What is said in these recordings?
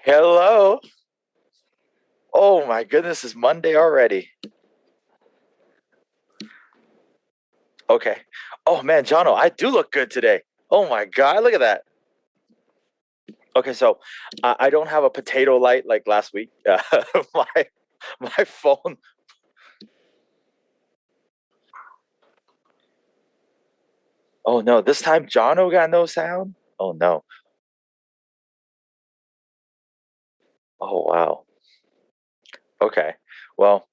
Hello. Oh my goodness, it's Monday already. Okay. Oh man, Jono, I do look good today. Oh my God, look at that. Okay, so I don't have a potato light like last week. My my phone. Oh no, this time Jono got no sound. Oh no. Oh wow. Okay. Well,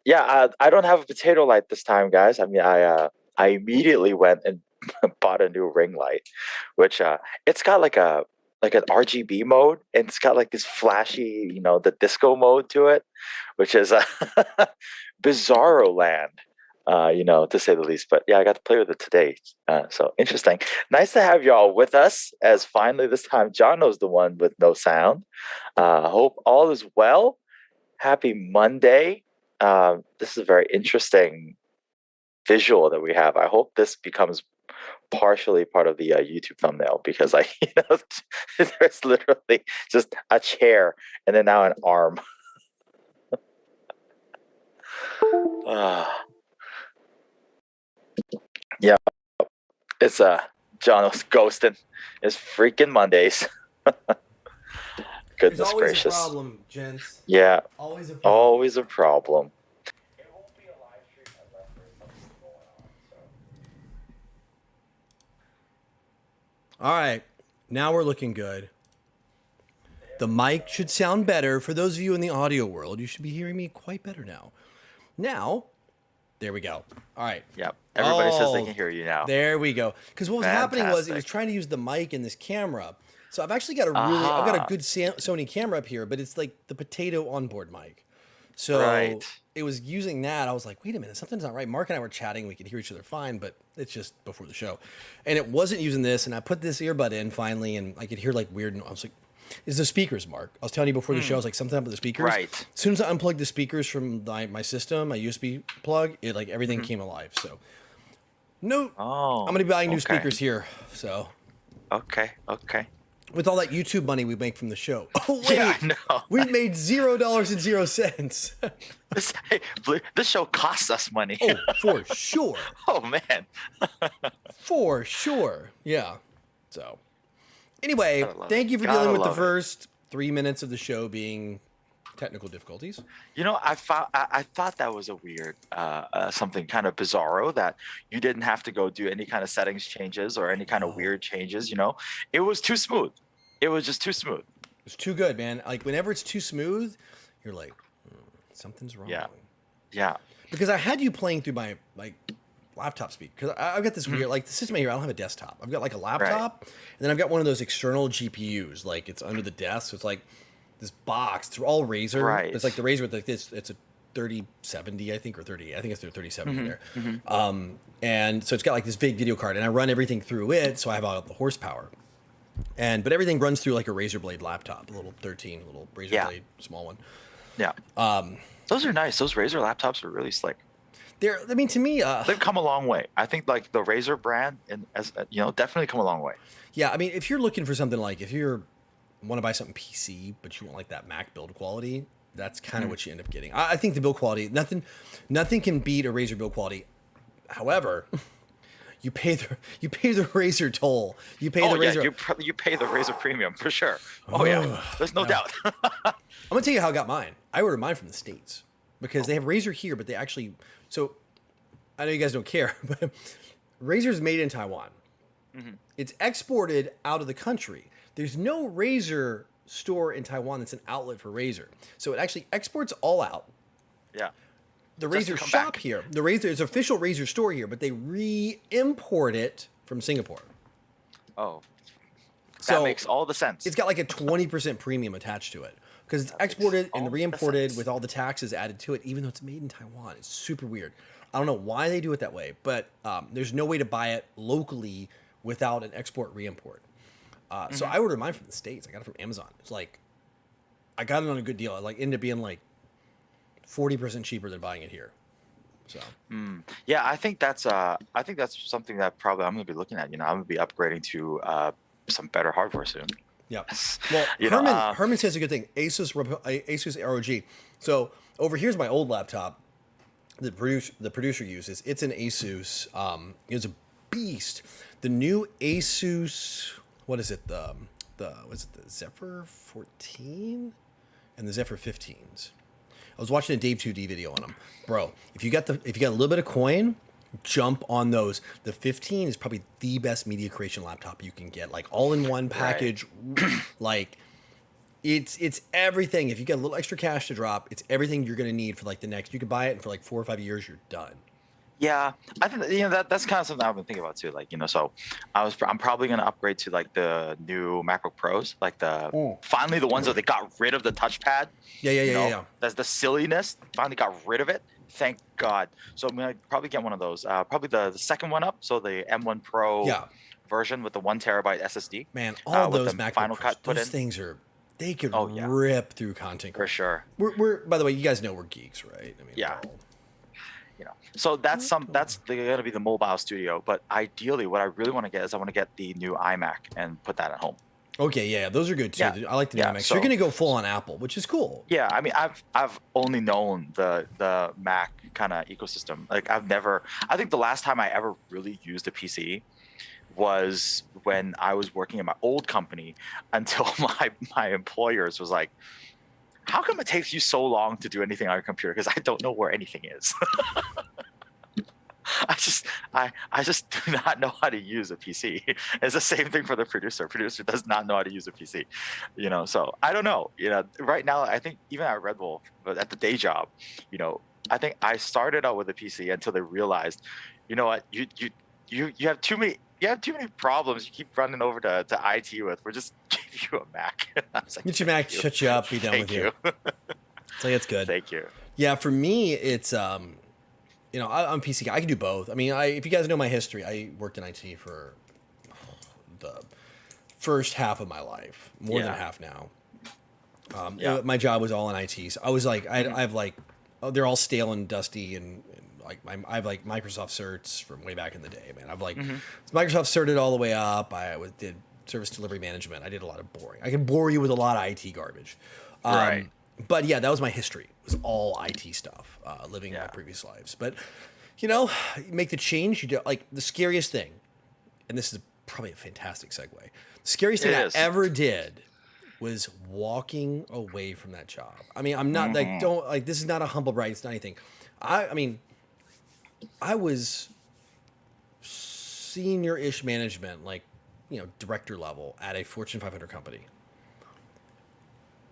yeah, I don't have a potato light this time, guys. I mean, I immediately went and bought a new ring light, which it's got like an RGB mode, and it's got like this flashy, the disco mode to it, which is bizarro land, to say the least. But yeah, I got to play with it today, so interesting. Nice to have y'all with us. As finally this time, John knows the one with no sound. Hope all is well. Happy Monday. This is a very interesting visual that we have. I hope this becomes partially part of the YouTube thumbnail because there's literally just a chair and then now an arm. uh, yeah, it's Jono's ghosting. It's freaking Mondays. There's Goodness always gracious. a problem, gents. Yeah, Always a problem. always a problem. All right, now we're looking good. The mic should sound better. For those of you in the audio world, you should be hearing me quite better now. Now, there we go. All right. Yep. Everybody says they Oh, can hear you now. There we go. Because what was happening was it was Fantastic. trying to use the mic and this camera. So I've actually got I've got a Aha. good Sony camera up here, but it's like the potato onboard mic. So Right. it was using that. I was like, wait a minute, something's not right. Mark and I were chatting. We could hear each other fine, but it's just before the show. And it wasn't using this. And I put this earbud in finally, and I could hear like weird. I was like, it's the speakers, Mark. I was telling you before the show, I was like, something up with the speakers. Right. As soon as I unplugged the speakers from my system, my USB plug, it like everything came alive. So, no, Oh. I'm going to be buying new okay. speakers here. So, Okay. Okay. with all that YouTube money we make from the show. Oh, wait. Yeah, I know. We made $0.00. This show costs us money. Oh, for sure. Oh man. For sure. Yeah. So, anyway, Gotta love thank it. you for Gotta dealing with the love it. first 3 minutes of the show being technical difficulties. I thought that was a weird, something kind of bizarro that you didn't have to go do any kind of settings changes or any kind of weird changes. It was too smooth. It was just too smooth. It's too good, man. Like, whenever it's too smooth, you're like, something's wrong. Yeah. Yeah. Because I had you playing through my laptop speed. Because I've got this weird, like, the system here, I don't have a desktop. I've got like a laptop, and then I've got one of those external GPUs. Like, it's under the desk. So it's like this box. It's all Razer. Right. It's like the Razer with like this. It's a 3070, I think, or 30. I think it's their 3070 there. And so it's got like this big video card, and I run everything through it, so I have all the horsepower. But everything runs through like a Razer Blade laptop, a little 13, a little Razer Blade, small one. Yeah. Those are nice. Those Razer laptops are really slick. I mean, to me, They've come a long way. I think like the Razer brand, and definitely come a long way. yeah, I mean, if you're looking for something like, if you want to buy something PC, but you want like that Mac build quality, that's kind of what you end up getting. I think the build quality, nothing can beat a Razer build quality. However, you pay the Razer toll. You pay the Razer. You pay the Razer premium for sure. Oh yeah, there's no doubt. I'm gonna tell you how I got mine. I ordered mine from the States because they have Razer here, but they actually. So I know you guys don't care, but Razer's made in Taiwan. It's exported out of the country. There's no Razer store in Taiwan that's an outlet for Razer. So it actually exports all out. Yeah. The Just to Razer come shop back. here, it's official Razer store here, but they re-import it from Singapore. Oh. That So makes all the sense. it's got like a 20% premium attached to it because it's exported all and the re-imported sense. with all the taxes added to it, even though it's made in Taiwan. It's super weird. I don't know why they do it that way, but there's no way to buy it locally without an export re-import. So I ordered mine from the States. I got it from Amazon. It's like I got it on a good deal. It like ended up being like 40% cheaper than buying it here. So Yeah, I think that's something that probably I'm gonna be looking at. I'm gonna be upgrading to some better hardware soon. Yeah. Well, You know, Herman says a good thing. Asus ROG. So over here's my old laptop. The producer uses. It's an Asus. It's a beast. The new Asus. What is it? The was it the Zephyr 14 and the Zephyr 15s. I was watching a Dave 2D video on them, bro. If you got a little bit of coin, jump on those. The 15 is probably the best media creation laptop you can get. Like all in one package, like it's everything. If you get a little extra cash to drop, it's everything you're gonna need for like the next. You could buy it and for like 4 or 5 years, you're done. yeah, I think that's kind of something I've been thinking about too. Like, so I'm probably gonna upgrade to like the new MacBook Pros, like finally the ones that they got rid of the touchpad. Yeah. That's the silliness. Finally got rid of it. Thank God. So I'm gonna probably get one of those. Probably the second one up. So the M1 Pro version with the 1 terabyte SSD. Man, all with those the MacBook Final Pros, Cut put those in. things they could rip through content For sure. We're by the way, you guys know we're geeks, right? I mean, yeah. So that's going to be the mobile studio. But ideally, what I really want to get is I want to get the new iMac and put that at home. Okay, yeah, those are good too. Yeah. I like the new iMac. So you're going to go full on Apple, which is cool. Yeah, I mean, I've only known the Mac kind of ecosystem. Like I think the last time I ever really used a PC was when I was working at my old company until my employers was like, how come it takes you so long to do anything on your computer? Because I don't know where anything is. I just do not know how to use a PC. It's the same thing for the producer. Producer does not know how to use a PC. So I don't know. Right now I think even at Red Bull, but at the day job, I think I started out with a PC until they realized, you know what, you have too many problems you keep running over to IT with. We're just give you a Mac. I was like, get your Mac, shut you up, be done with you. It's like, it's good. Thank you. Yeah, for me, it's I'm a PC guy. I can do both. I mean, if you guys know my history, I worked in IT for the first half of my life, more than half now. My job was all in IT. So I was like, they're all stale and dusty, and like I have like Microsoft certs from way back in the day, man. I've like Microsoft certed all the way up. Did service delivery management. I did a lot of boring. I can bore you with a lot of IT garbage. Right. But yeah, that was my history. It was all IT stuff, living my previous lives. But, make the change. You do, like the scariest thing, and this is probably a fantastic segue. The scariest thing I ever did was walking away from that job. I mean, I'm not this is not a humble brag. It's not anything. I mean, I was senior-ish management, like, director level at a Fortune 500 company.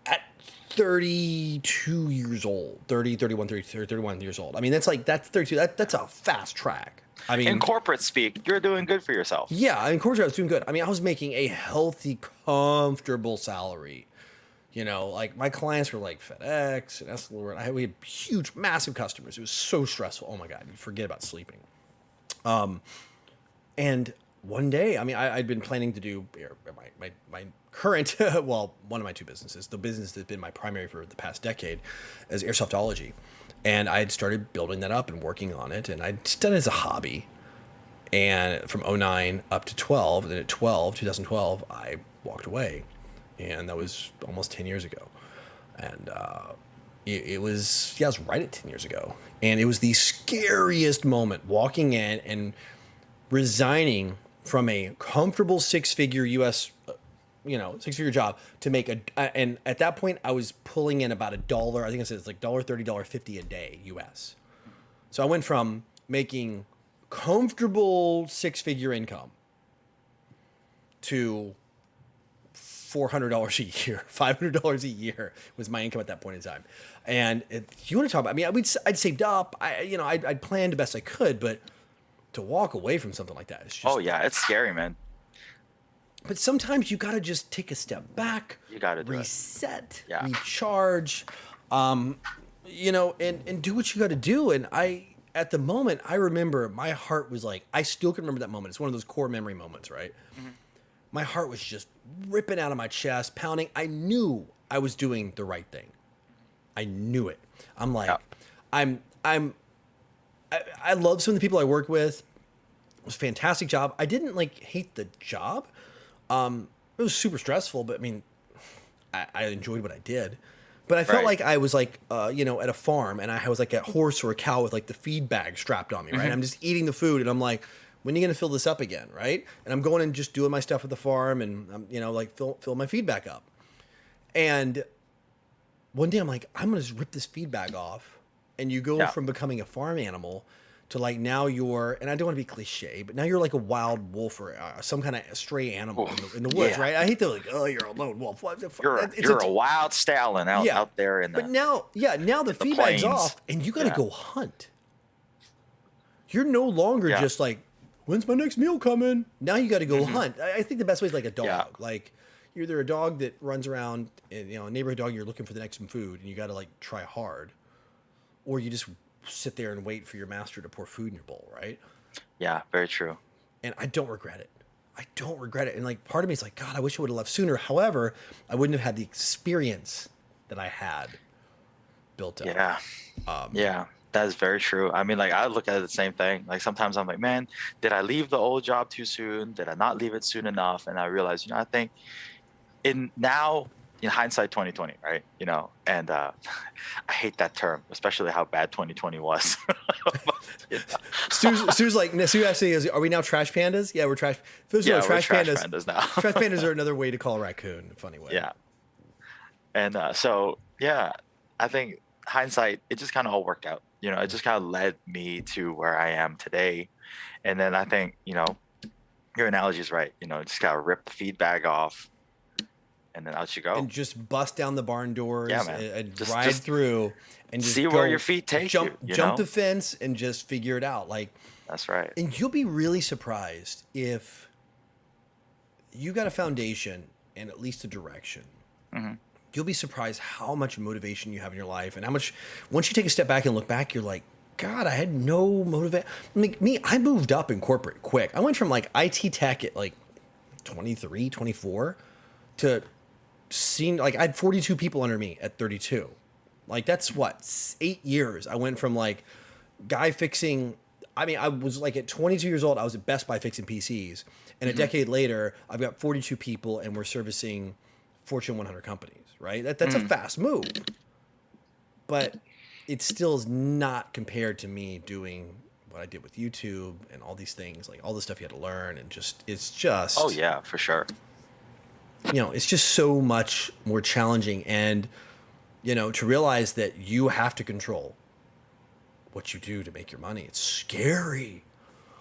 At 32 years old, 31 years old. I mean, that's 32. That's a fast track. I mean, in corporate speak, you're doing good for yourself. Yeah, in corporate I was doing good. I mean, I was making a healthy, comfortable salary. Like my clients were like FedEx and Essilor. We had huge, massive customers. It was so stressful. Oh my God, you forget about sleeping. And one day, I mean, I'd been planning to do my current, well, one of my two businesses, the business that's been my primary for the past decade, is airsoftology. And I had started building that up and working on it, and I'd done it as a hobby. And from 2009 up to 12, and then at 2012, I walked away. And that was almost 10 years ago. And it was right at 10 years ago. And it was the scariest moment, walking in and resigning from a comfortable six-figure U.S., six-figure job to make and at that point I was pulling in about $1. I think I said it's like $1.30, $1.50 a day U.S. So I went from making comfortable six-figure income to $400 a year, $500 a year was my income at that point in time. And if you want to talk about, I mean, I'd saved up, I'd planned the best I could, but to walk away from something like that is just... Oh yeah, it's scary, man. But sometimes you got to just take a step back. You got to reset, recharge, and do what you got to do. And at the moment, I remember my heart was like, I still can remember that moment. It's one of those core memory moments, right? Mm-hmm. My heart was just ripping out of my chest, pounding. I knew I was doing the right thing. I knew it. I'm like, I love some of the people I work with. It was a fantastic job. I didn't hate the job. It it was super stressful, but I mean, I enjoyed what I did. But I felt Right. like I was like, you know, at a farm, and I was like a horse or a cow with like the feed bag strapped on me, right? I'm just eating the food, and I'm like, when are you gonna fill this up again, right? And I'm going and just doing my stuff at the farm, and I'm, you know, like fill my feed bag up. And one day I'm like, I'm gonna just rip this feed bag off, and you go Yeah. from becoming a farm animal to like now you're, and I don't want to be cliche, but now you're like a wild wolf or some kind of stray animal in the woods, Yeah. right? I hate to like, oh, you're a lone wolf. You're a wild stallion yeah, out there in but the now, yeah, now the feed bag's plains. off, and you got to Yeah. go hunt. You're no longer Yeah. just like, when's my next meal coming? Now you got to go hunt. I think the best way is like a dog. Yeah. Like you're either a dog that runs around, and, you know, a neighborhood dog. You're looking for the next food, and you got to like try hard, or you just sit there and wait for your master to pour food in your bowl, right? Yeah, very true. And I don't regret it. I don't regret it. And like part of me is like, God, I wish I would have left sooner. However, I wouldn't have had the experience that I had built up. Yeah. Yeah, that is very true. I mean, like I look at it the same thing. Like sometimes I'm like, man, did I leave the old job too soon? Did I not leave it soon enough? And I realize, you know, I think in hindsight 2020, right? You know, and I hate that term, especially how bad 2020 was. You know? Stu's like, Stu actually is, are we now trash pandas? Yeah, we're trash. First of all, We're trash pandas now. Trash pandas are another way to call a raccoon in a funny way. Yeah. And so, yeah, I think hindsight, it just kind of all worked out. You know, it just kind of led me to where I am today. And then I think, you know, your analogy is right. You know, just got to rip the feed bag off and then out you go. And just bust down the barn doors and Just ride through and just see where your feet take jump, you. Jump know? the fence and just figure it out. Like, That's right. and you'll be really surprised if you got a foundation and at least a direction. Mm-hmm. You'll be surprised how much motivation you have in your life, and how much, once you take a step back and look back, you're like, God, I had no motivation. Like me, I moved up in corporate quick. I went from like IT tech at like 23, 24 to seeing, like I had 42 people under me at 32. Like that's what, 8 years. I went from like guy fixing, I mean, I was like at 22 years old, I was at Best Buy fixing PCs. And a decade later, I've got 42 people and we're servicing Fortune 100 companies, right? That's a fast move. But it still is not compared to me doing what I did with YouTube and all these things, like all the stuff you had to learn, and just, it's just, Oh, yeah, for sure. you know, it's just so much more challenging. And, you know, to realize that you have to control what you do to make your money, it's scary.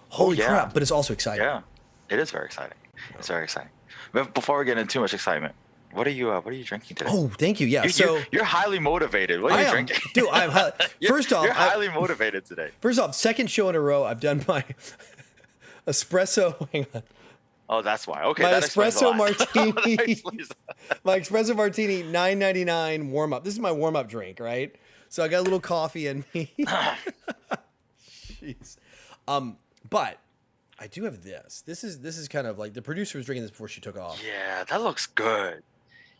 Holy yeah. crap. But it's also exciting. Yeah, it is very exciting. It's very exciting. But before we get into too much excitement, what are you drinking today? Oh, thank you. Yeah. You're highly motivated. What are you drinking? Dude, first off, you're highly motivated today. First off, second show in a row, I've done my espresso. Hang on. Oh, that's why. Okay, My that explains a espresso lot. martini. That explains a- My espresso martini, $9.99 warm up. This is my warm up drink, right? So I got a little coffee in me. Jeez. But I do have this. This is kind of like, the producer was drinking this before she took off. Yeah, that looks good.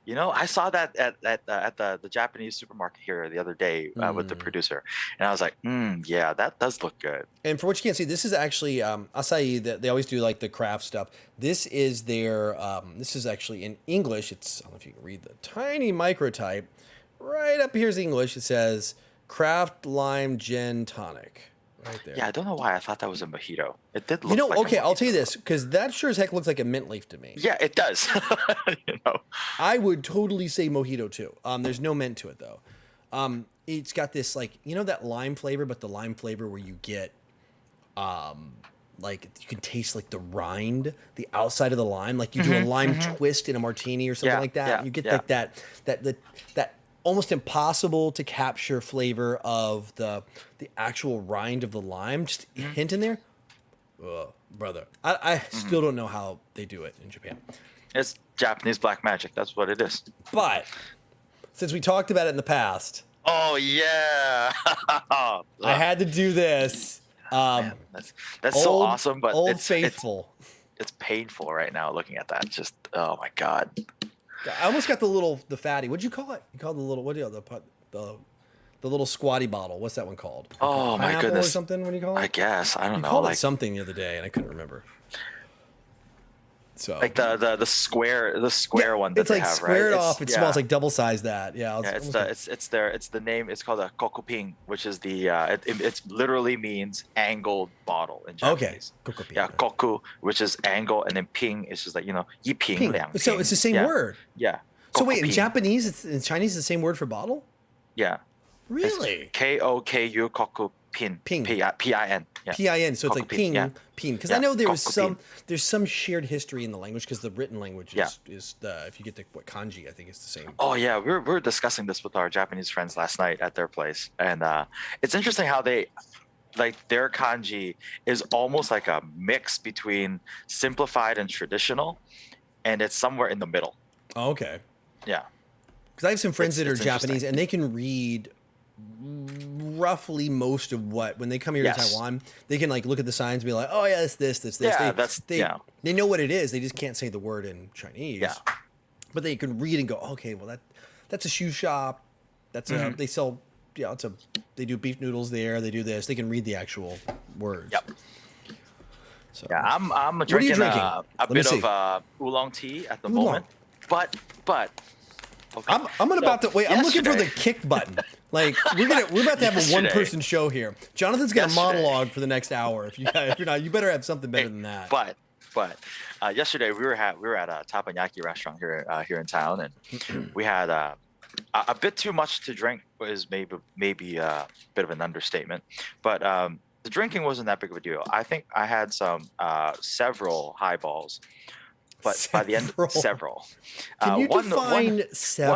You know, I saw that at the Japanese supermarket here the other day with the producer, and I was like, yeah, that does look good. And for what you can't see, this is actually acai. That they always do like the craft stuff. This is their. This is actually in English. It's, I don't know if you can read the tiny microtype. Right up here's English. It says craft lime gin tonic. Right there. Yeah, I don't know why I thought that was a mojito. It did look. You know, like a okay, I'll tell you mojito. this, because that sure as heck looks like a mint leaf to me. Yeah, it does. You know. I would totally say mojito too. There's no mint to it though. It's got this like, you know, that lime flavor, but the lime flavor where you get, like you can taste like the rind, the outside of the lime. Like you do a lime twist in a martini or something like that. Yeah, And you get yeah. like that almost impossible to capture flavor of the actual rind of the lime. Just a hint in there. Oh, brother, I still don't know how they do it in Japan. It's Japanese black magic. That's what it is. But since we talked about it in the past, Oh yeah. I had to do this. Man, that's so awesome, but Old it's Faithful. it's painful right now looking at that. Just oh my god. I almost got the fatty. What'd you call it? You called the little, what do you the little squatty bottle? What's that one called? Oh my Pineapple goodness. Or something? What do you call it? I guess I don't You know. called Like it something the other day, and I couldn't remember. So like the square one that it's they like have, squared right? off. It's small. It's like double sized that. Yeah, Yeah, it's the name. It's called a kokuping, which is it's literally means angled bottle in okay. Japanese. Kokopin. Yeah, koku, which is angle, and then ping is just like yi ping Ping. liang So ping. it's the same Yeah, word. yeah. So wait, in Kokuping. Japanese, in Chinese, it's the same word for bottle. Yeah, it's Really? koku koku pin Ping. pin. Yeah, PIN. So it's like kokupin. Yeah, ping, ping. Because I yeah. know Kokupin. there's some shared history in the language because the written language Yeah. is the if you get the what kanji, I think it's the same. Oh yeah, we were discussing this with our Japanese friends last night at their place, and it's interesting how they like their kanji is almost like a mix between simplified and traditional, and it's somewhere in the middle. Oh, okay. Yeah, Because I have some friends that are it's interesting. Japanese and they can read roughly most of what when they come here to Yes. Taiwan, they can like look at the signs and be like, oh yeah, it's this. Yeah, They know what it is. They just can't say the word in Chinese. Yeah. But they can read and go, okay, well that's a shoe shop. That's a they sell they do beef noodles there. They do this. They can read the actual words. Yep. So Yeah, I'm What are you drinking drinking? a Let me bit see. of oolong tea at the Oolong. moment, but okay. I'm about to wait. I'm looking for the yesterday- kick button. Like we're about to have a Yesterday. 1-person show here. Jonathan's gonna Yesterday. monologue for the next hour. If you're not, you better have something better than that. But yesterday we were at a teppanyaki restaurant here in town, and we had a bit too much to drink. Was maybe a bit of an understatement, but the drinking wasn't that big of a deal. I think I had several highballs, but by the end several. Can you define several?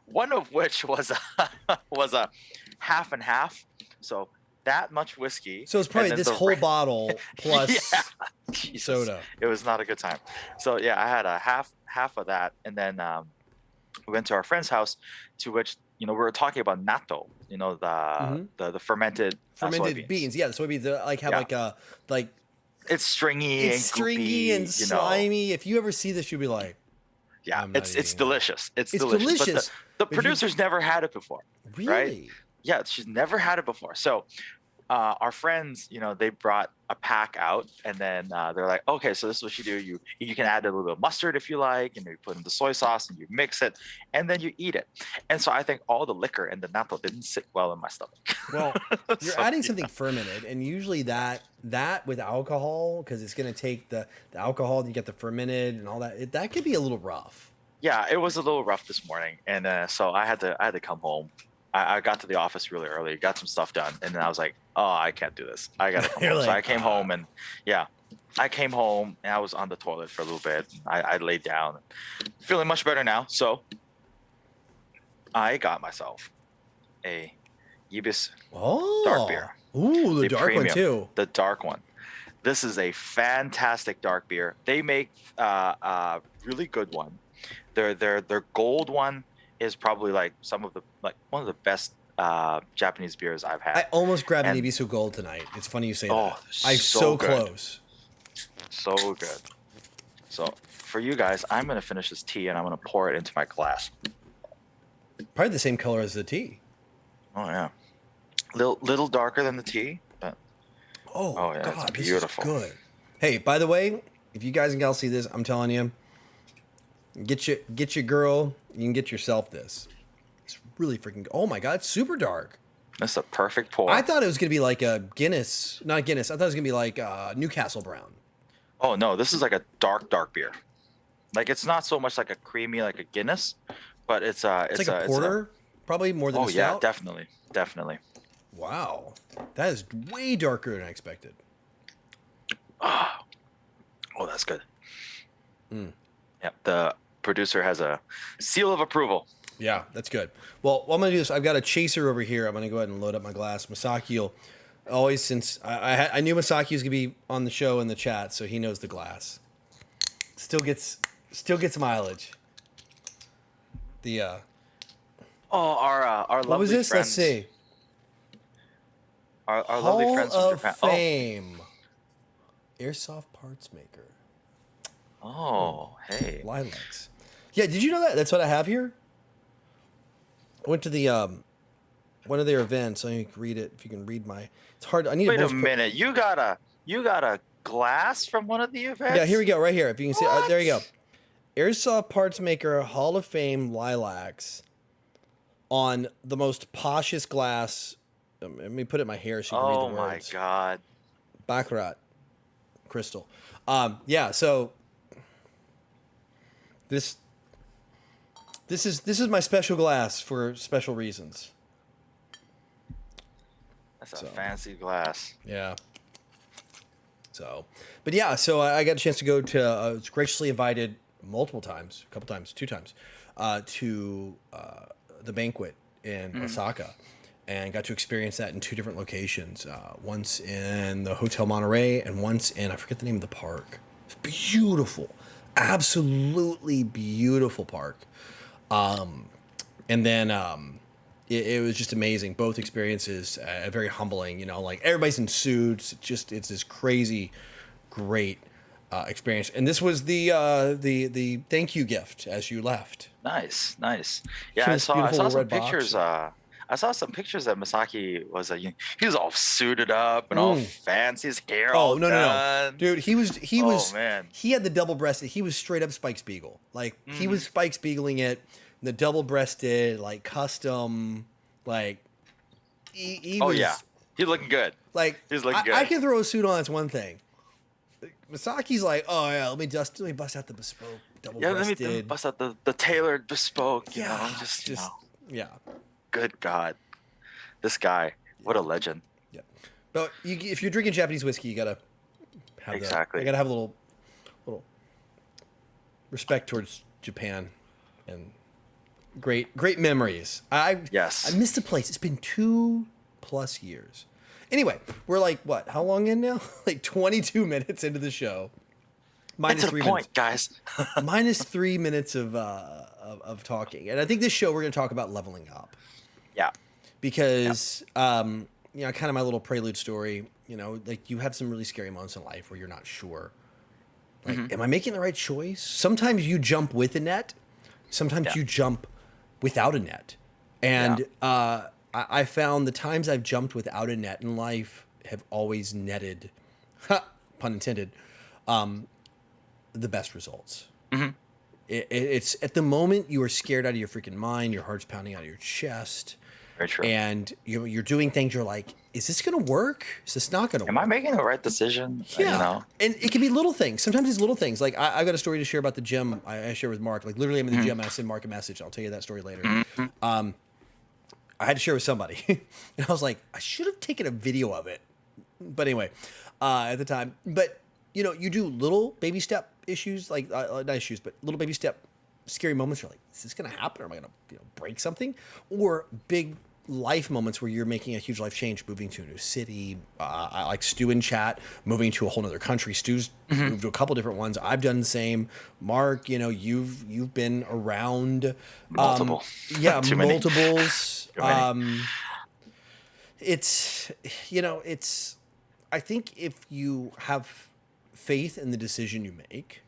One of which was a half and half. So that much whiskey. So it's probably and then this whole bottle plus Yeah. Jesus. soda. It was not a good time. So yeah, I had a half of that, and then we went to our friend's house, to which we were talking about natto. The fermented Fermented soybeans. beans. Yeah, the soybeans have like It's stringy it's and stringy goopy, and slimy. If you ever see this, you'll be like, Yeah, I'm not it's eating that. delicious. It's It's delicious. delicious. But If the you- producer's never had it before. really? Right? Yeah, she's never had it before. So our friends, they brought a pack out, and then they're like, okay, so this is what you do. You can add a little bit of mustard if you like, and you put in the soy sauce, and you mix it, and then you eat it. And so I think all the liquor and the natto didn't sit well in my stomach. Well, you're So, adding something fermented, and usually that with alcohol, because it's going to take the alcohol, and you get the fermented and all that. That could be a little rough. Yeah, it was a little rough this morning, and so I had to come home. I got to the office really early, got some stuff done, and then I was like, oh, I can't do this. I gotta come You're home. So I like, came home, and I came home, and I was on the toilet for a little bit. I laid down, feeling much better now. So I got myself a Yubis Oh, dark beer. Ooh, the dark one premium, too. the dark one. This is a fantastic dark beer. They make a really good one. Their gold one is probably one of the best Japanese beers I've had. I almost grabbed an And- Ibisu Gold tonight. It's funny you say Oh, that. I'm so so good. close. So good. So for you guys, I'm gonna finish this tea and I'm gonna pour it into my glass. Probably the same color as the tea. Oh yeah, little darker than the tea, but Oh, yeah, God, it's beautiful. This is good. Hey, by the way, if you guys and gals see this, I'm telling you, get your girl. You can get yourself this. It's really freaking good. Oh my God, it's super dark. that's a perfect pour. I thought it was gonna be like a Guinness, not Guinness. I thought it was gonna be like Newcastle Brown. Oh no, this is like a dark beer. Like it's not so much like a creamy like a Guinness, but it's It's like a porter, probably more than Oh a yeah, stout. definitely. Wow, that is way darker than I expected. Oh, that's good. Mm. Yeah, the producer has a seal of approval. Yeah, that's good. Well, what I'm gonna do is I've got a chaser over here. I'm gonna go ahead and load up my glass. Masaki will always, since I knew Masaki was gonna be on the show in the chat, so he knows the glass. Still gets mileage. The our lovely what was this? friends. Let's see. Our Hall lovely friends from of Japan. Fame. Airsoft parts maker. Oh, hey. Lilacs. Yeah, did you know that? That's what I have here. I went to the one of their events. I can read it. If you can read my, it's hard. I need. Wait a minute. You got a glass from one of the events? Yeah, here we go, right here. If you can see, there you go. What? Airsoft parts maker, Hall of Fame, Lilacs, on the most poshest glass. Let me put it in my hair so you can read the words. Oh my god. Baccarat crystal. Yeah, so this is my special glass for special reasons. That's a fancy glass. Yeah. So, but yeah, so I got a chance to go to, was graciously invited multiple times, a couple times, 2 times, to the banquet in Osaka, and got to experience that in 2 different locations. Once in the Hotel Monterey and once in, I forget the name of the park. It's beautiful, absolutely beautiful park. And then it was just amazing. Both experiences, very humbling. You know, like everybody's in suits. It's this crazy, great experience. And this was the thank you gift as you left. Nice. Yeah, I saw some pictures. I saw some pictures that Masaki was he was all suited up and all fancy, his hair all done. No, dude, he was man. He had the double breasted. He was straight up Spike Spiegel. Like he was Spike Spiegeling it. The double breasted, like custom, like he was, yeah, he's looking good. Like he's looking good. I can throw a suit on. That's one thing. Masaki's like, oh yeah, let me bust out the bespoke double breasted. Let me bust out the tailored bespoke. You know, yeah. Good God, this guy, what a legend. Yeah, but if you're drinking Japanese whiskey, you gotta have exactly. You gotta have a little respect towards Japan and great memories. I missed the place. It's been 2+ years. Anyway, we're like what? How long in now? Like 22 minutes into the show. Minus 3 minutes, guys. Minus 3 minutes of talking, and I think this show we're going to talk about leveling up. Yeah, because you know, kind of my little prelude story. You know, like you have some really scary moments in life where you're not sure. Like, am I making the right choice? Sometimes you jump with a net. Sometimes you jump without a net. And I found the times I've jumped without a net in life have always netted, pun intended, the best results. It's at the moment you are scared out of your freaking mind, your heart's pounding out of your chest. Very true. And you're doing things, you're like, is this going to work? Is this not going to work? Am I making the right decision? Yeah. You know? And it can be little things. Sometimes it's little things. Like I got a story to share about the gym I share with Mark. Like literally I'm in the gym and I send Mark a message. I'll tell you that story later. I had to share with somebody. And I was like, I should have taken a video of it. But anyway, at the time. But, you know, you do little baby step issues, like not issues, but little baby step scary moments. You're like, is this going to happen? Or am I going to break something? Or big life moments where you're making a huge life change, moving to a new city. I like Stu in chat, moving to a whole other country. Stu's moved to a couple different ones. I've done the same. Mark, you know, you've been around multiple. Multiples. It's, you know, it's, I think if you have faith in the decision you make,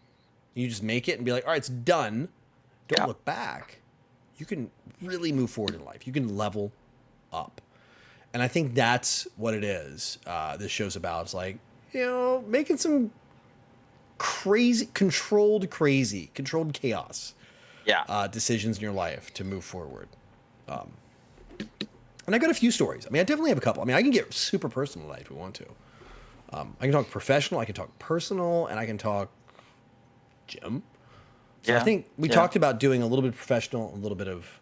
you just make it and be like, all right, it's done. Don't look back. You can really move forward in life. You can level up. And I think that's what it is. This show's about. It's like, you know, making some controlled chaos. Decisions in your life to move forward. And I got a few stories. I mean, I definitely have a couple. I mean, I can get super personal in life if we want to. I can talk professional, I can talk personal, and I can talk gym. So I think we talked about doing a little bit of professional, a little bit of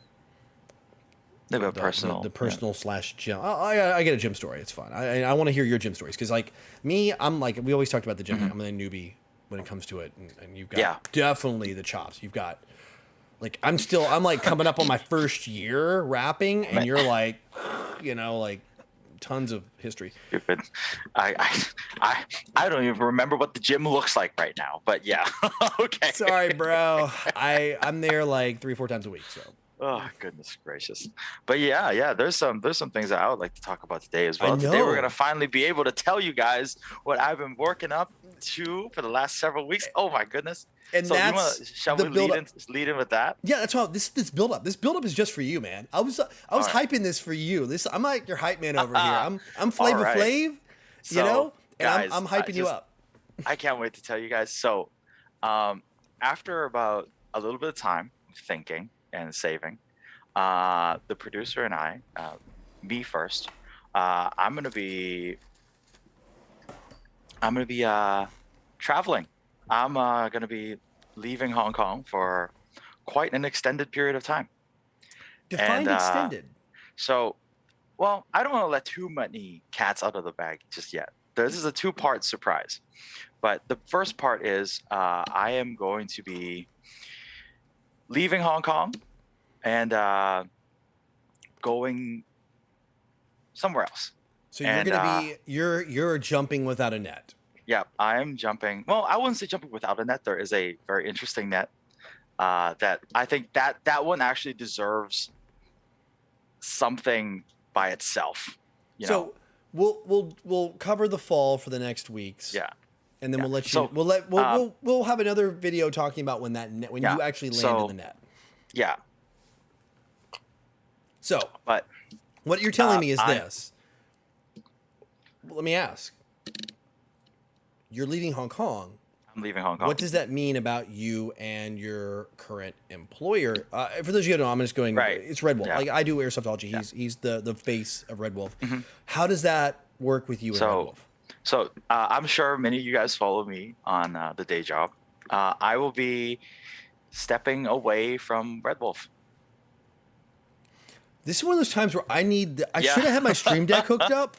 personal. The personal / gym. I get a gym story. It's fun. I want to hear your gym stories because, like me, I'm like we always talked about the gym. I'm a newbie when it comes to it, and you've got definitely the chops. You've got like I'm like coming up on my first year rapping, and you're like, you know, like tons of history. Stupid. I don't even remember what the gym looks like right now, but yeah. Okay. Sorry, bro. I'm there like 3-4 times a week, so. Oh goodness gracious. But yeah, there's some things that I would like to talk about today as well. Today we're gonna finally be able to tell you guys what I've been working up to for the last several weeks. Oh my goodness. And so shall we lead in with that? Yeah, that's why this build up. This build up is just for you, man. I was hyping this for you. I'm like your hype man over here. I'm Flavor Flav, you know, and guys, I'm hyping you up. I can't wait to tell you guys. So, after about a little bit of time thinking and saving, the producer and I, me first, I'm gonna be traveling. I'm gonna be leaving Hong Kong for quite an extended period of time, and Defined extended. so, well, I don't want to let too many cats out of the bag just yet. This is a two-part surprise. But the first part is I am going to be leaving Hong Kong and going somewhere else. So you're And gonna be you're jumping without a net. yeah, I am jumping. Well, I wouldn't say jumping without a net. There is a very interesting net that I think that one actually deserves something by itself. You know? We'll cover the fall for the next weeks. Yeah. And then Yeah. we'll let you. So, We'll have another video talking about when Yeah. you actually land So- in the net. Yeah. So But what you're telling me is I- this. Let me ask. You're leaving Hong Kong. I'm leaving Hong Kong. What does that mean about you and your current employer? For those of you who don't know, I'm just going. Right. It's Red Wolf. Yeah. Like I do airsoftology. He's the face of Red Wolf. Mhm. How does that work with you and Red Wolf? So I'm sure many of you guys follow me on the day job. I will be stepping away from Red Wolf. This is one of those times where I Yeah. should have had my Stream Deck hooked up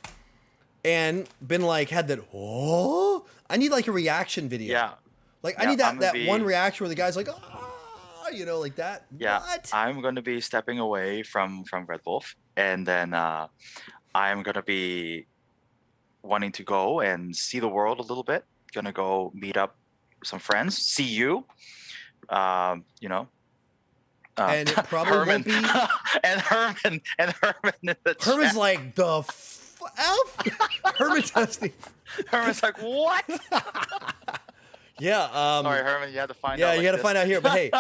and been like, had that, oh, I need like a reaction video. Yeah, Like I Yeah, need I'm that gonna one be- reaction where the guy's like, ah, you know, like that. yeah. What? I'm going to be stepping away from Red Wolf, and then I'm going to be wanting to go and see the world a little bit. Gonna go meet up with some friends, see you. You know. And it probably Herman won't be. and Herman in the Herman's chat. like, the F? Herman testing. Herman's like, what? Yeah. Sorry, Herman, you had to find out. Yeah, like you got to this. find out here. But hey,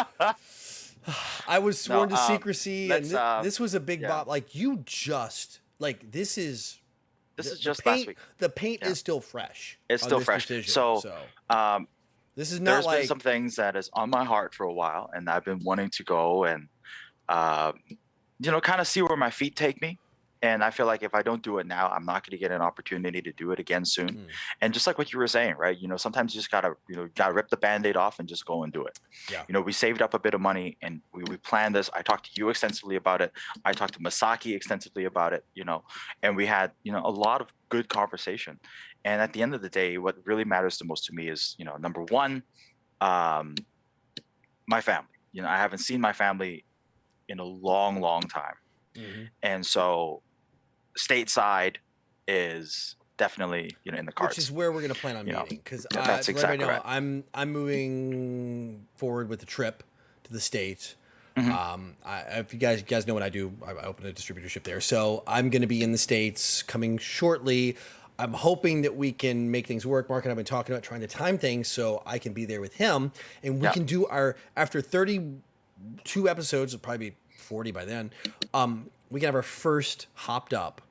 I was sworn No, to secrecy, and let's, this was a big yeah. bop. Like you just like this is. This the- is the just paint, last week. The paint Yeah. is still fresh. It's on still this fresh. decision, So, this is not there's like been some things that is on my heart for a while, and I've been wanting to go and, you know, kind of see where my feet take me. And I feel like if I don't do it now, I'm not going to get an opportunity to do it again soon. Mm. And just like what you were saying, right? You know, sometimes you just gotta, gotta rip the Band-Aid off and just go and do it. Yeah. You know, we saved up a bit of money and we planned this. I talked to you extensively about it. I talked to Masaki extensively about it, you know, and we had, a lot of good conversation. And at the end of the day, what really matters the most to me is, number one, my family. You know, I haven't seen my family in a long, long time. Mhm. And so stateside is definitely, in the cards. Which is where we're gonna plan on You know, meeting because that's exactly right. I'm moving forward with the trip to the States. Mhm. If you guys know what I do, I open a distributorship there, so I'm going to be in the States coming shortly. I'm hoping that we can make things work. Mark and I've been talking about trying to time things so I can be there with him, and we Yeah. can do after 32 episodes, it'll probably be 40 by then. We can have our first hopped up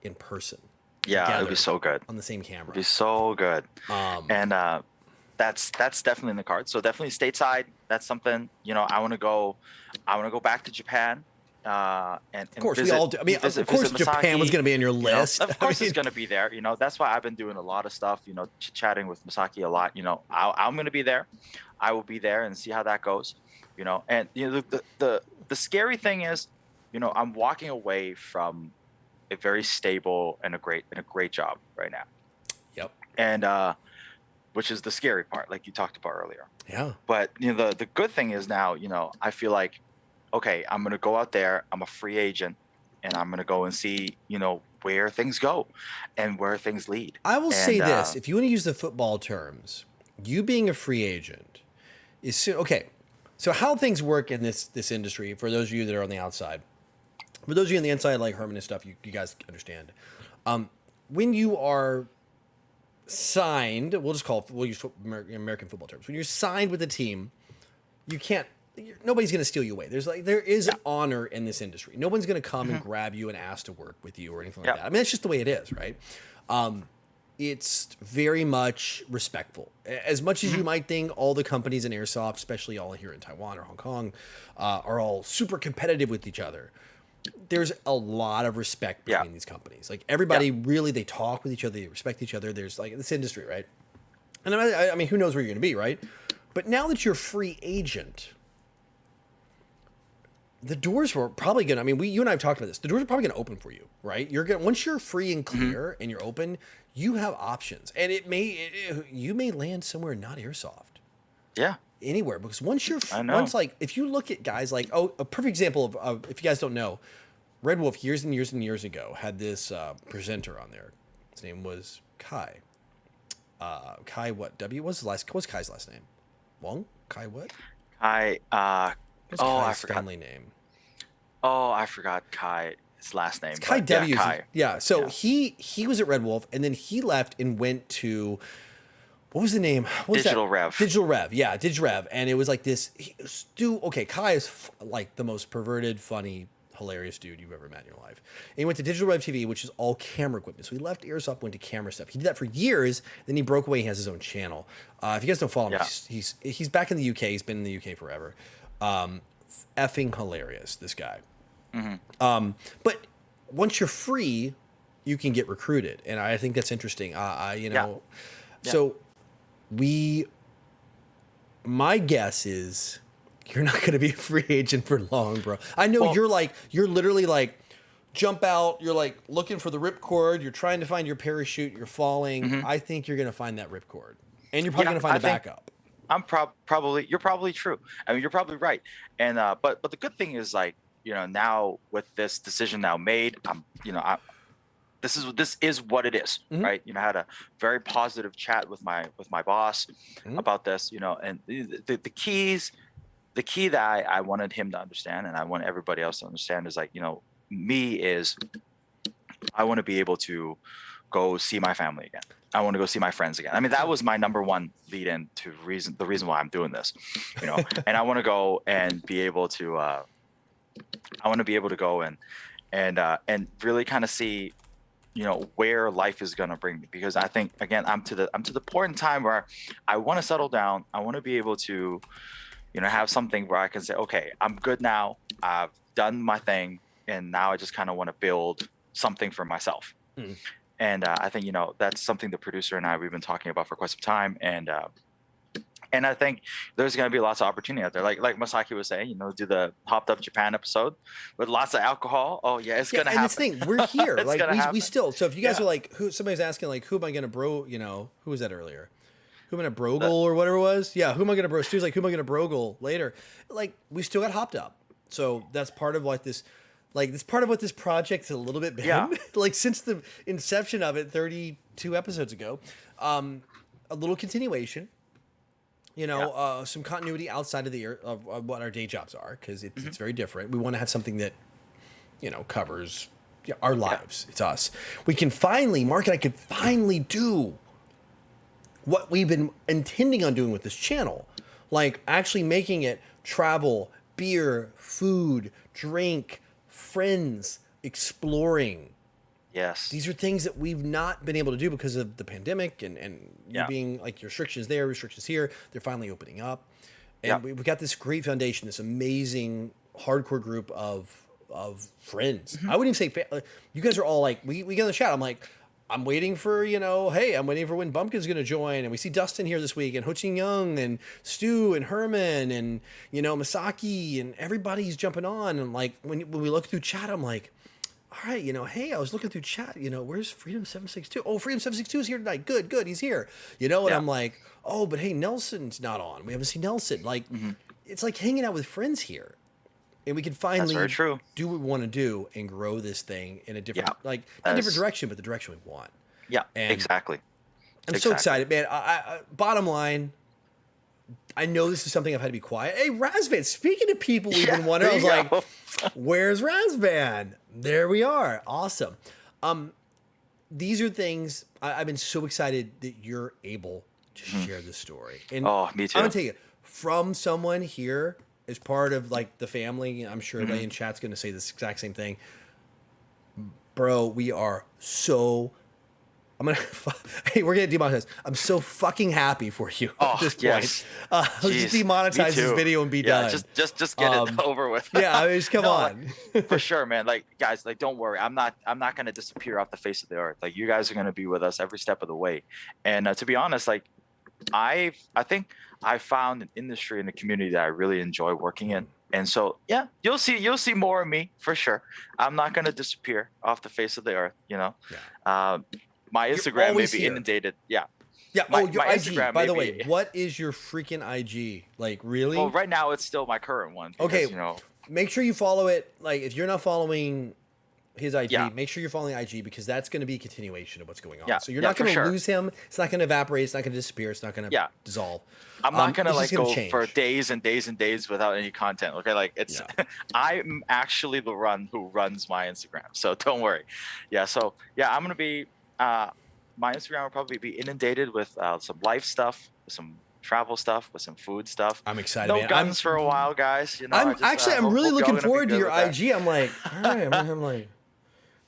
in person. Yeah, it'd together be so good. on the same camera. It'd be so good. Um, And that's definitely in the cards. So definitely stateside. That's something, I want to go. I want to go back to Japan. And Of course, visit, we all do. I mean, visit, of course, visit Japan was Masaki, going to be on your you know. list. Of course, I mean, it's going to be there. That's why I've been doing a lot of stuff. Chatting with Masaki a lot. I'm going to be there. I will be there and see how that goes. And the scary thing is, I'm walking away from a very stable and a great job right now. Yep. And which is the scary part, like you talked about earlier. Yeah. But the good thing is now, I feel like, okay, I'm gonna go out there. I'm a free agent, and I'm gonna go and see, where things go, and where things lead. I will And, say this: if you want to use the football terms, you being a free agent is okay. So how things work in this industry, for those of you that are on the outside, for those of you on the inside, like Herman and stuff, you guys understand. When you are signed, we'll use American football terms. When you're signed with a team, you can't. Nobody's going to steal you away. There is honor in this industry. No one's going to come and grab you and ask to work with you or anything like that. I mean, that's just the way it is, right? it's very much respectful. As much as you might think all the companies in airsoft, especially all here in Taiwan or Hong Kong, are all super competitive with each other, there's a lot of respect between these companies. Like everybody really, they talk with each other, they respect each other. There's like this industry, right? And I mean, who knows where you're going to be, right? But now that you're free agent, the doors were probably going to, I mean, you and I have talked about this. The doors are probably going to open for you, right? You're going to, once you're free and clear and you're open, you have options. And you may land somewhere not airsoft. Yeah. Anywhere. Because once once like, if you look at guys like, a perfect example of, if you guys don't know, Red Wolf years and years and years ago had this presenter on there. His name was Kai. Kai what? What's Kai's last name? Wong? Kai what? Kai, What's Kai's I forgot. family name? Oh, I forgot Kai's last name. It's Kai W. Yeah, Kai. Yeah. So he was at Red Wolf, and then he left and went to, what was the name? What was Digital that? Rev. Digital Rev. Yeah, Digital Rev. And it was like this. Okay, Kai is like the most perverted, funny, hilarious dude you've ever met in your life. And he went to Digital Rev TV, which is all camera equipment. So he left Airsoft, went to camera stuff. He did that for years. Then he broke away. He has his own channel. If you guys don't follow him, he's back in the UK. He's been in the UK forever. Effing hilarious, this guy. But once you're free, you can get recruited, and I think that's interesting. So my guess is you're not going to be a free agent for long, bro. I know you're literally like jump out. You're like looking for the ripcord. You're trying to find your parachute. You're falling. I think you're going to find that ripcord, and you're probably going to find a backup. I'm you're probably true. I mean, you're probably right. And but the good thing is, like, now with this decision now made, this is what it is, right? I had a very positive chat with my boss about this, and the key that I wanted him to understand, and I want everybody else to understand, is like, me is, I want to be able to go see my family again. I want to go see my friends again. I mean, that was my number one lead in to the reason why I'm doing this, and I want to go and be able to, go and really kind of see, where life is going to bring me, because I think, again, I'm to the point in time where I want to settle down. I want to be able to, have something where I can say, okay, I'm good now. I've done my thing. And now I just kind of want to build something for myself. And I think, that's something the producer and we've been talking about for quite some time. And I think there's going to be lots of opportunity out there. Like Masaki was saying, do the Hopped Up Japan episode with lots of alcohol. Oh yeah, it's going to happen. And this thing, we're here. Like we still, so if you guys are like, somebody's asking like, who am I going to bro, who was that earlier? Who am I going to brogle or whatever it was? Yeah. Who am I going to bro? Stu's like, who am I going to brogle later? Like we still got Hopped Up. So that's part of like this. Like, it's part of what this project's a little bit been. Yeah. Like, since the inception of it 32 episodes ago. A little continuation. Some continuity outside of what our day jobs are, because it's very different. We want to have something that, covers our lives. It's us. We can finally, Mark and I could finally do what we've been intending on doing with this channel. Like, actually making it travel, beer, food, drink, friends, exploring. Yes. These are things that we've not been able to do because of the pandemic and you being like restrictions there, restrictions here. They're finally opening up. And we've got this great foundation, this amazing hardcore group of friends. I wouldn't even say, you guys are all like, we get in the chat. I'm like, I'm waiting for, hey, I'm waiting for when Bumpkin's going to join. And we see Dustin here this week, and Ho Ching Young, and Stu, and Herman, and, Masaki, and everybody's jumping on. And, like, when we look through chat, I'm like, all right, hey, I was looking through chat, where's Freedom 762? Oh, Freedom 762 is here tonight. Good, he's here. And I'm like, oh, but hey, Nelson's not on. We haven't seen Nelson. Like, it's like hanging out with friends here. And we can finally do what we want to do and grow this thing in a different, not a different direction, but the direction we want. Yeah, and exactly. I'm so excited, man. I bottom line, I know this is something I've had to be quiet. Hey, Razvan, speaking of people we've been wondering, I was like, where's Razvan? There we are. Awesome. These are things, I've been so excited that you're able to share this story. And me too. I'm going to tell you, from someone here, as part of like the family, I'm sure everybody in chat's going to say this exact same thing. Bro, we are so Hey, we're getting demonetized. I'm so fucking happy for you at Oh this point. yes, Let's just jeez, me demonetize this too. video and be Yeah, done. just get it over with. Yeah, I mean, just come No, like on. for sure, man. Like guys, like don't worry. I'm not gonna disappear off the face of the earth. Like you guys are gonna be with us every step of the way. And to be honest, like I think I found an industry and a community that I really enjoy working in. And so yeah, you'll see more of me for sure. I'm not gonna disappear off the face of the earth. Yeah. Uh, my You're Instagram may always be here. inundated. Yeah, Yeah. my Oh, your my IG. Instagram By may the way, be. what is your freaking IG? Like, Well, really? right now it's still my current one Okay. because Make sure you follow it. Like, if you're not following his IG, yeah, make sure you're following IG because that's going to be a continuation of what's going on. yeah, So you're yeah, not for going to sure. lose him. It's not going to evaporate. It's not going to disappear. It's not going to Yeah, dissolve. I'm not gonna It's just like going to go change. for days and days and days without any content. Okay, like it's Yeah. I'm actually the run who runs my Instagram, so don't worry. Yeah, so yeah, I'm gonna be my Instagram will probably be inundated with some life stuff, with some travel stuff, with some food stuff. I'm excited, No man. guns for a while, guys. I I'm just actually, I'm hope really y'all looking gonna be forward to good your with that. IG. I'm like, all right, I'm like,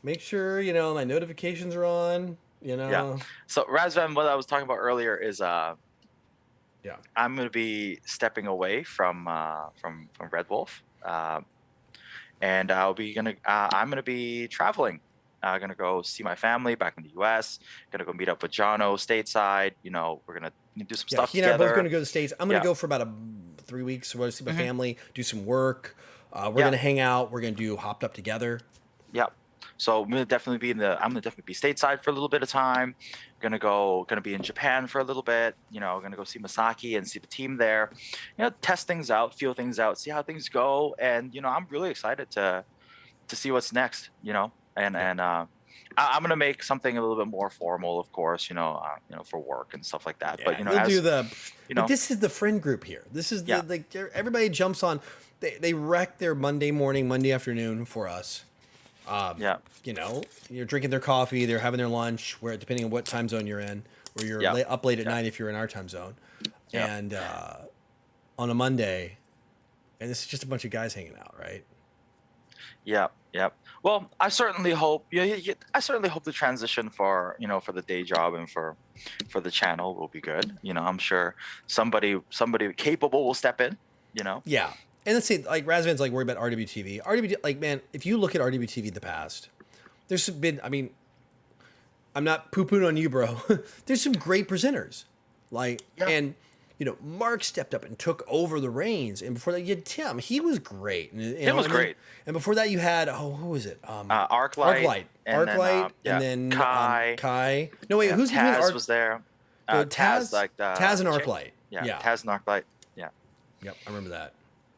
make sure, my notifications are on, Yeah. So Razvan, what I was talking about earlier is Yeah. I'm gonna be stepping away from Red Wolf, and I'm gonna be traveling. Gonna go see my family back in the U.S. Gonna go meet up with Jono stateside. We're gonna do some Yeah, stuff he and I are both going together. to go to the States. I'm going Yeah. to go for about 3 weeks. We're going to see my Hmm. family, do some work. We're Yeah. going to hang out. We're going to do Hopped Up Together. Yeah. So I'm gonna definitely be stateside for a little bit of time. Gonna be in Japan for a little bit. Gonna go see Masaki and see the team there. Test things out, feel things out, see how things go. And I'm really excited to see what's next. I'm gonna make something a little bit more formal, of course. For work and stuff like that. Yeah, But you'll do the. you But know, this is the friend group here. This is yeah, everybody jumps on. They wreck their Monday morning, Monday afternoon for us. yeah, You're drinking their coffee, they're having their lunch, where depending on what time zone you're in, or you're yeah, up late at yeah, night if you're in our time zone, yeah. and on a Monday, and this is just a bunch of guys hanging out, right? Yeah, yeah. Well, I certainly hope. I certainly hope the transition for the day job and for the channel will be good. I'm sure somebody capable will step in. Yeah. And let's say, like, Razvan's like worried about RWTV. RWTV, like, man, if you look at RWTV in the past, there's been, I mean, I'm not poo-pooing on you, bro. There's some great presenters. Like, Yeah. and, Mark stepped up and took over the reins. And before that, you had Tim. He was great. It was great. And before that, you had, who was it? Arclight, Arclight. yeah, And then Kai. Kai. No, wait, Yeah, who's between Taz was there. Taz, like the Taz and chick. Arclight. Yeah, Yeah. Taz and Arclight. Yeah. Yep, I remember that.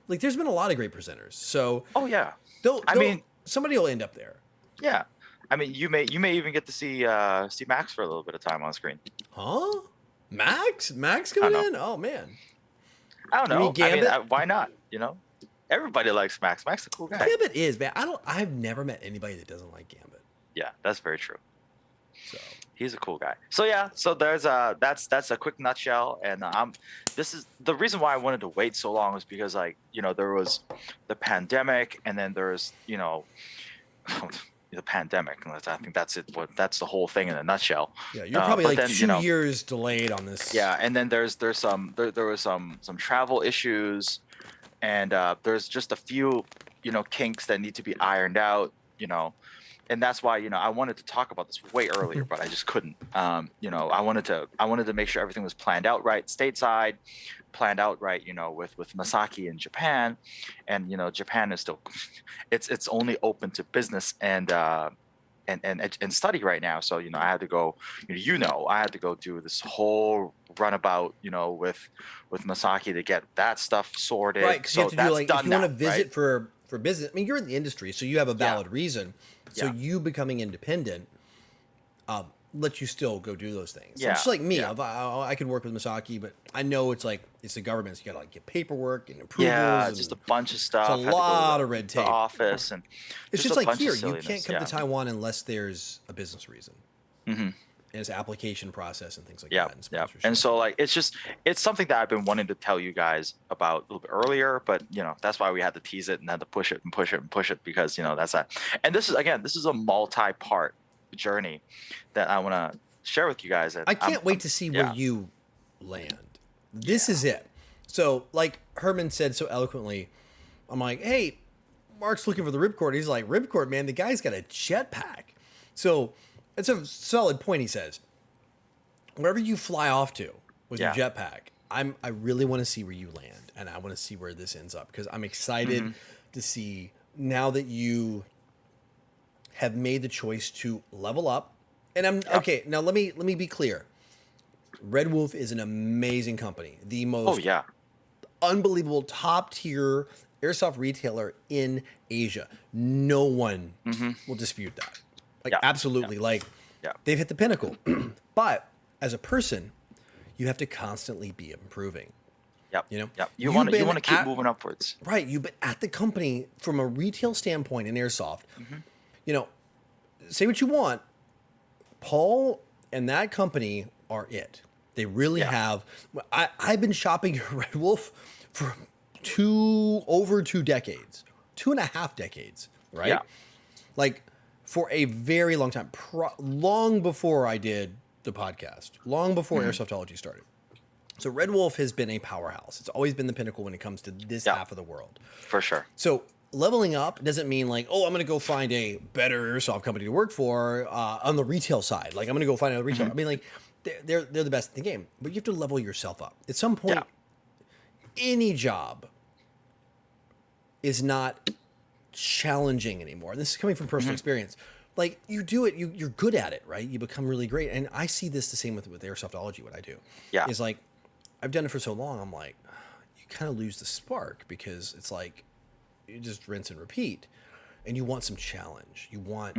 Like, there's been a lot of great presenters. So, Oh yeah. I mean, somebody will end up there. Yeah. I mean, you may even get to see Max for a little bit of time on screen. Huh? Max I coming don't in? Oh man. I don't You know. mean Gambit? Why not? Everybody likes Max. Max is a cool guy. Gambit is, man. I've never met anybody that doesn't like Gambit. Yeah, that's very true. So He's a cool guy. So yeah, so there's that's a quick nutshell, and this is the reason why I wanted to wait so long was because there was the pandemic, and then there's the pandemic. I think that's it. That's the whole thing in a nutshell. yeah, you're probably but like then, 2 years delayed on this. Yeah, and then there was some travel issues, and there's just a few kinks that need to be ironed out. And that's why I wanted to talk about this way earlier, but I just couldn't. I wanted to make sure everything was planned out right, stateside, planned out right. With Masaki in Japan, and Japan is still, it's only open to business and study right now. So I had to go. I had to go do this whole runabout. With Masaki to get that stuff sorted. Right, because you have to that's do, like, done if you want to now, visit right? for business. I mean, you're in the industry, so you have a valid reason. So Yeah. you becoming independent lets you still go do those things. So Yeah, just like me, yeah. I could work with Masaki, but I know it's the government. So you got to get paperwork and approvals. Yeah, and just a bunch of stuff. It's a Had to go to lot the- of red the tape. office and It's just just a like bunch of here, you silliness, can't come yeah. to Taiwan unless there's a business reason. Mm-hmm. And it's application process and things like Yeah, that. And yeah. sponsorship. And so it's something that I've been wanting to tell you guys about a little bit earlier, but that's why we had to tease it and had to push it and push it and push it because that's that. And this is a multi-part journey that I want to share with you guys. And I can't wait to see where you land. This is it. So, like Herman said so eloquently, I'm like, hey, Mark's looking for the ripcord. He's like, ripcord, man, the guy's got a jetpack. So it's a solid point, he says. Wherever you fly off to with your jetpack, I really want to see where you land, and I want to see where this ends up, because I'm excited to see, now that you have made the choice to level up. And I'm okay. Now let me be clear. Red Wolf is an amazing company, the most unbelievable top tier airsoft retailer in Asia. No one will dispute that. Like absolutely, like they've hit the pinnacle. But as a person, you have to constantly be improving. Yep. You know, You want to keep moving upwards. Right. You've been at the company from a retail standpoint in airsoft. You know, say what you want. Paul and that company are it. They really have. I've been shopping at Red Wolf for over 2 decades, 2.5 decades, right? Yeah. Like for a very long time, long before I did the podcast, long before Airsoftology started. So Red Wolf has been a powerhouse. It's always been the pinnacle when it comes to this half of the world. For sure. So leveling up doesn't mean like, oh, I'm going to go find a better airsoft company to work for on the retail side. Like I'm going to go find a retail. I mean, like they're the best in the game, but you have to level yourself up. At some point, any job is not challenging anymore. This is coming from personal experience. Like you do it, you're good at it, right? You become really great. And I see this the same with Airsoftology, what I do. Yeah. Is like, I've done it for so long, I'm like, you kind of lose the spark, because it's like, you just rinse and repeat, and you want some challenge. You want,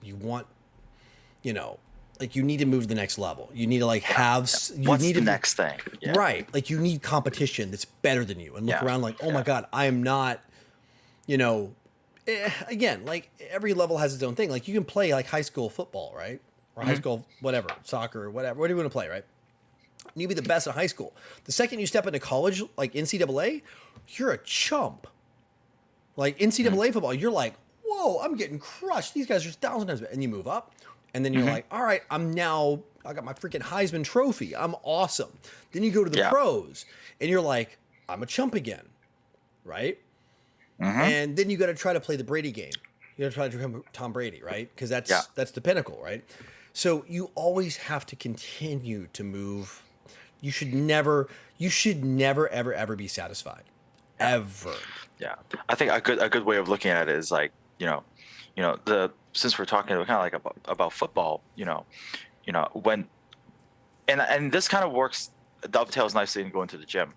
you know, like you need to move to the next level. You need to like have, what's the next thing? Right. Like you need competition that's better than you, and look around like, oh my God, I am not, you know, again, like every level has its own thing. Like you can play like high school football, right? Or high school, whatever, soccer or whatever. What do you want to play, right? You be the best in high school. The second you step into college, like NCAA, you're a chump. Like NCAA football, you're like, whoa, I'm getting crushed. These guys are 1,000 times better. And you move up, and then you're like, all right, I got my freaking Heisman Trophy. I'm awesome. Then you go to the pros, and you're like, I'm a chump again, right? And then you got to try to play the Brady game. You got to try to become Tom Brady, right? Because that's the pinnacle, right? So you always have to continue to move. You should never, ever be satisfied, ever. Yeah, I think a good way of looking at it is like, since we're talking kind of like about football, when, and this kind of dovetails nicely in going to the gym.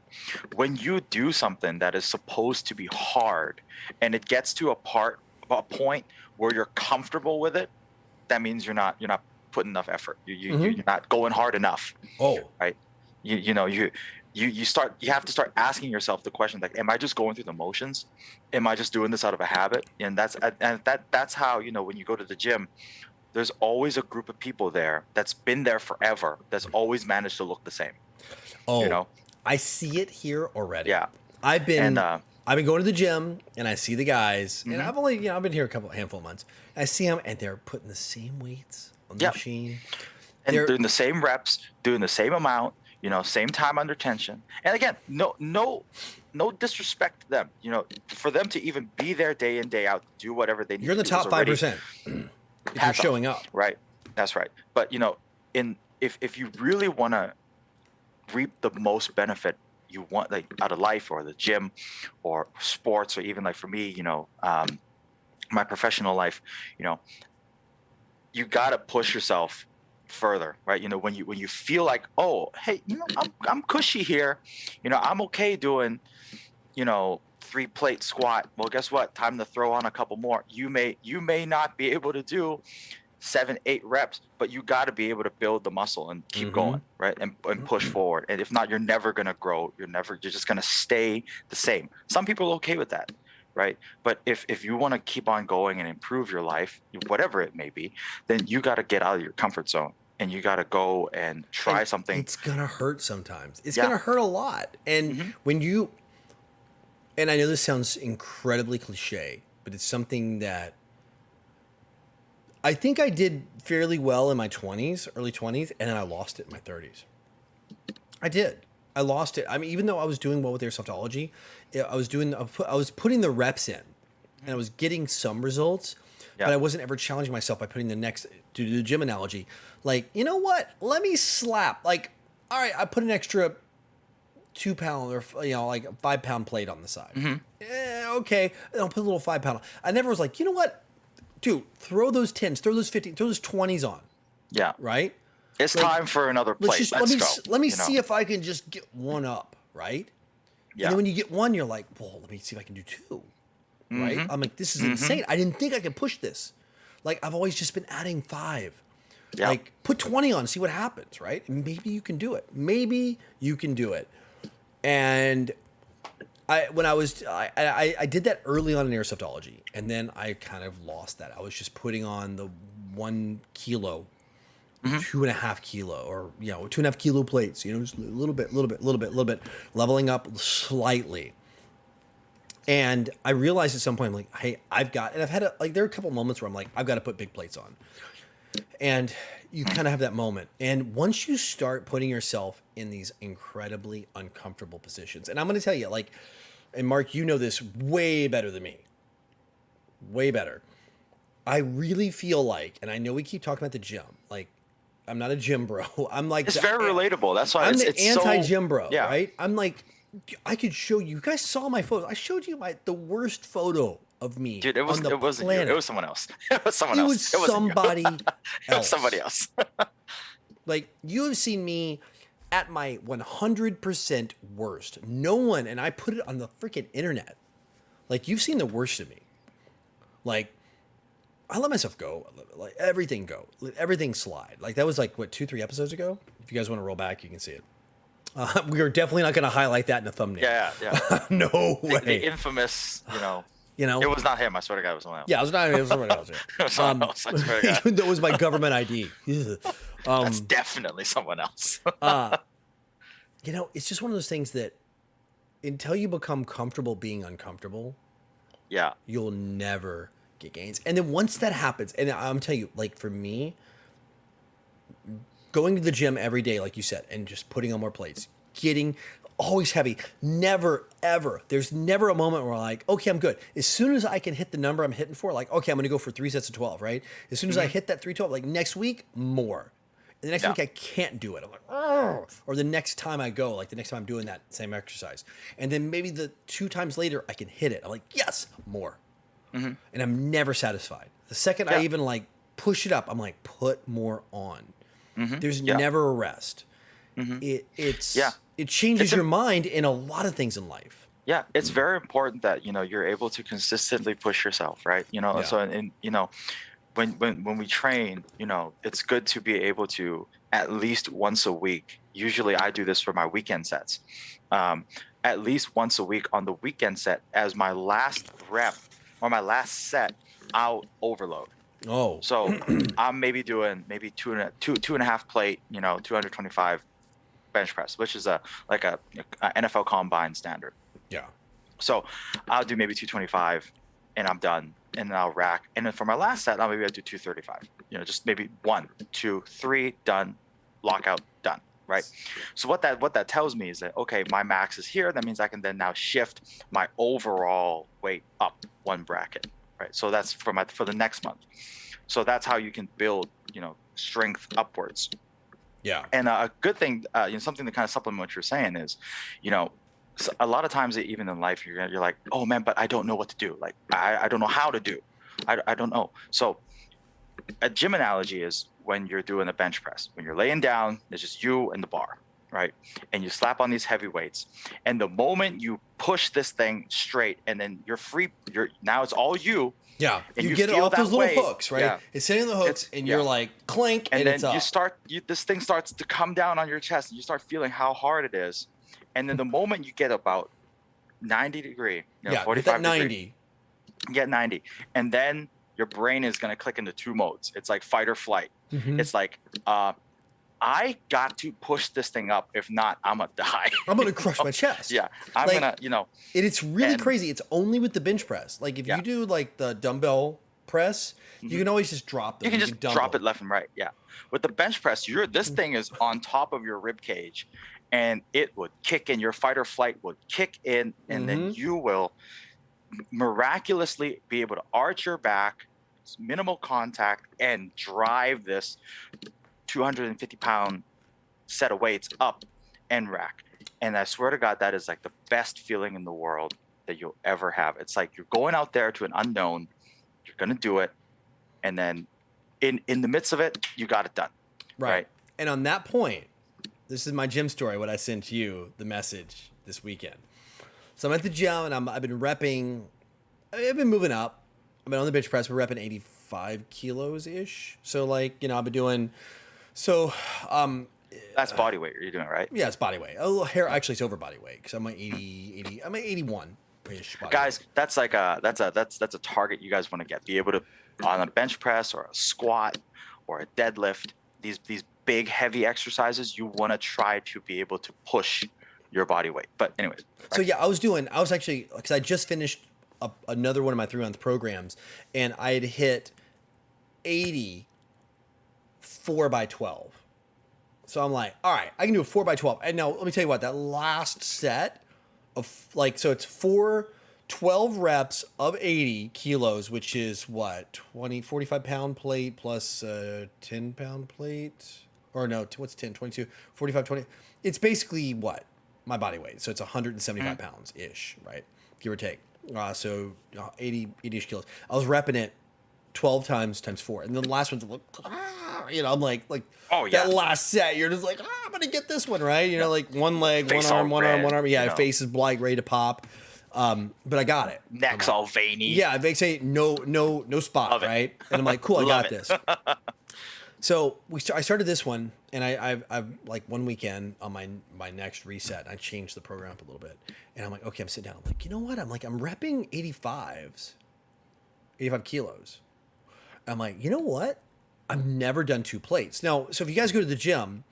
When you do something that is supposed to be hard, and it gets to a point where you're comfortable with it, that means you're not putting enough effort. You're not going hard enough. Right. You have to start asking yourself the question, like, am I just going through the motions? Am I just doing this out of a habit? And that's how, when you go to the gym, there's always a group of people there that's been there forever, that's always managed to look the same. I see it here already. Yeah. I've been going to the gym, and I see the guys, and I've only, I've been here a handful of months. I see them, and they're putting the same weights on the machine. And they're doing the same reps, doing the same amount, same time under tension. And again, no disrespect to them. For them to even be there day in, day out, do whatever they need. You're in the top 5%. If you're showing up. Right. That's right. But if you really want to reap the most benefit you want, like out of life or the gym or sports, or even like for me, my professional life, you got to push yourself further, right? When you feel like, oh, hey, I'm cushy here, I'm okay doing, 3-plate squat. Well, guess what? Time to throw on a couple more. You may not be able to do 7-8 reps, but you got to be able to build the muscle and keep going, right? And push forward. And if not, you're never going to grow. You're just going to stay the same. Some people are okay with that, right? But if you want to keep on going and improve your life, whatever it may be, then you got to get out of your comfort zone, and you got to go and try something. It's going to hurt sometimes. It's going to hurt a lot. And when you, and I know this sounds incredibly cliche, but it's something that I think I did fairly well in my 20s, early 20s, and then I lost it in my 30s. I did. I lost it. I mean, even though I was doing well with airsoftology, I was putting the reps in, and I was getting some results, but I wasn't ever challenging myself by putting the next, to do the gym analogy, like, you know what? Let me slap. Like, all right, I put an extra 2 pound or, like a 5 pound plate on the side. Okay. And I'll put a little 5 pound. I never was like, you know what? Dude, throw those 10s, throw those 15s, throw those 20s on. Yeah. Right? It's time for another plate. Let me see if I can just get one up, right? Yeah. And then when you get one, you're like, well, let me see if I can do two, right? I'm like, this is insane. I didn't think I could push this. Like, I've always just been adding 5. Yeah. Like, put 20 on, see what happens, right? And maybe you can do it. Maybe you can do it. And I did that early on in airsoftology, and then I kind of lost that. I was just putting on the 1 kilo, 2.5 kilo, or 2.5 kilo plates. Just a little bit, leveling up slightly. And I realized at some point, I'm like, hey, and I've had there are a couple moments where I'm like, I've got to put big plates on, and you kind of have that moment. And once you start putting yourself in these incredibly uncomfortable positions, and I'm going to tell you, like, and Mark, you know this way better than me, way better. I really feel like, and I know we keep talking about the gym, like, I'm not a gym bro. I'm like, it's very relatable. That's why I'm the anti-gym bro, yeah. Right? I'm like, I could show you. You guys saw my photo. I showed you the worst photo of me. Dude, it wasn't you. It was someone else. It was someone else. It was somebody else. It was somebody else. Like, you have seen me at my 100% worst. No one, and I put it on the freaking internet. Like, you've seen the worst of me. Like, I let myself go. Let everything go. Let everything slide. Like, that was like, what, 2-3 episodes ago? If you guys want to roll back, you can see it. We are definitely not going to highlight that in the thumbnel. Yeah. No way. The infamous, it was not him. I swear to God, it was someone else. Yeah, it was not him. It was someone else. Yeah. It was someone else. I swear to God. Even though it was my government ID. That's definitely someone else. It's just one of those things that until you become comfortable being uncomfortable, you'll never get gains. And then once that happens, and I'm telling you, like, for me, going to the gym every day, like you said, and just putting on more plates, getting always heavy, never, ever. There's never a moment where I'm like, okay, I'm good. As soon as I can hit the number I'm hitting for, like, okay, I'm going to go for 3 sets of 12, right? As soon as I hit that 312, like, next week, more. And the next week I can't do it. I'm like, oh. Or the next time I go, like the next time I'm doing that same exercise. And then maybe the 2 times later I can hit it. I'm like, yes, more. And I'm never satisfied. The second I even like push it up, I'm like, put more on. There's never a rest. It changes your mind in a lot of things in life. Yeah, it's very important that you're able to consistently push yourself, right? So when we train, it's good to be able to at least once a week. Usually, I do this for my weekend sets. At least once a week on the weekend set, as my last rep or my last set, I'll overload. Oh, so I'm maybe doing two and a half plate, 225 bench press, which is a NFL combine standard. Yeah. So I'll do maybe 225, and I'm done, and then I'll rack. And then for my last set, I'll do 235. Just maybe 1, 2, 3, done, lockout, done. Right. So what that tells me is that, okay, my max is here. That means I can then now shift my overall weight up 1 bracket. Right. So that's for the next month. So that's how you can build, strength upwards. Yeah. And a good thing, something to kind of supplement what you're saying is, a lot of times even in life, you're like, oh man, but I don't know what to do. Like, I don't know how to do. I don't know. So a gym analogy is when you're doing a bench press. When you're laying down, it's just you and the bar, right? And you slap on these heavy weights. And the moment you push this thing straight, and then you're free, now it's all you. Yeah, and you get it off those little hooks, right? Yeah. It's hitting the hooks, and you're like, clink, and then it's up. This thing starts to come down on your chest, and you start feeling how hard it is. And then the moment you get about 90 degree, 45 90. You get 90. And then your brain is going to click into 2 modes. It's like fight or flight. It's like, I got to push this thing up. If not, I'm going to die. I'm going to crush my chest. Yeah. I'm going to, And it's really crazy. It's only with the bench press. Like, if you do, like, the dumbbell press, you can always just drop them. You can just dump drop them. it left and right. Yeah. With the bench press, this thing is on top of your rib cage, and it would kick in. Your fight or flight would kick in, and then you will miraculously be able to arch your back, minimal contact, and drive this 250-pound set of weights up and rack. And I swear to God, that is like the best feeling in the world that you'll ever have. It's like you're going out there to an unknown, you're going to do it, and then in the midst of it, you got it done. Right. And on that point, this is my gym story, what I sent you, the message this weekend. So I'm at the gym, and I've been repping, I've been moving up. I've been on the bench press, we're repping 85 kilos-ish. So, like, you know, I've been doing, that's body weight you're doing, right? Yeah, it's body weight. A little hair, actually, it's over body weight, because I'm like 80, I'm like 81-ish body guys, weight. that's like that's a target you guys want to get. Be able to, on a bench press or a squat or a deadlift, these big heavy exercises, you want to try to be able to push your body weight. But anyways, so yeah, I was actually, because I just finished another one of my 3-month programs, and I had hit 80 4x12. So I'm like, all right, I can do a 4x12. And now let me tell you what, that last set of so it's 12 reps of 80 kilos, which is what, 45-pound plate plus 10-pound plate? Or no, what's 10, 22, 45, 20. It's basically what? My body weight. So it's 175 pounds-ish, right? Give or take. So 80-ish kilos. I was repping it 12 times 4. And then the last one's like, I'm like, oh yeah, that last set, you're just like, I'm going to get this one, right? You know, like one leg, face one arm. Yeah, face is like ready to pop. But I got it. Neck's all veiny. Yeah, they say no spot, right? And I'm like, cool, I got this. So I started this one, and I've like one weekend on my next reset, I changed the program up a little bit, and I'm like, okay, I'm sitting down. I'm like, you know what? I'm repping 85 kilos. I'm like, you know what? I've never done 2 plates. Now, so if you guys go to the gym,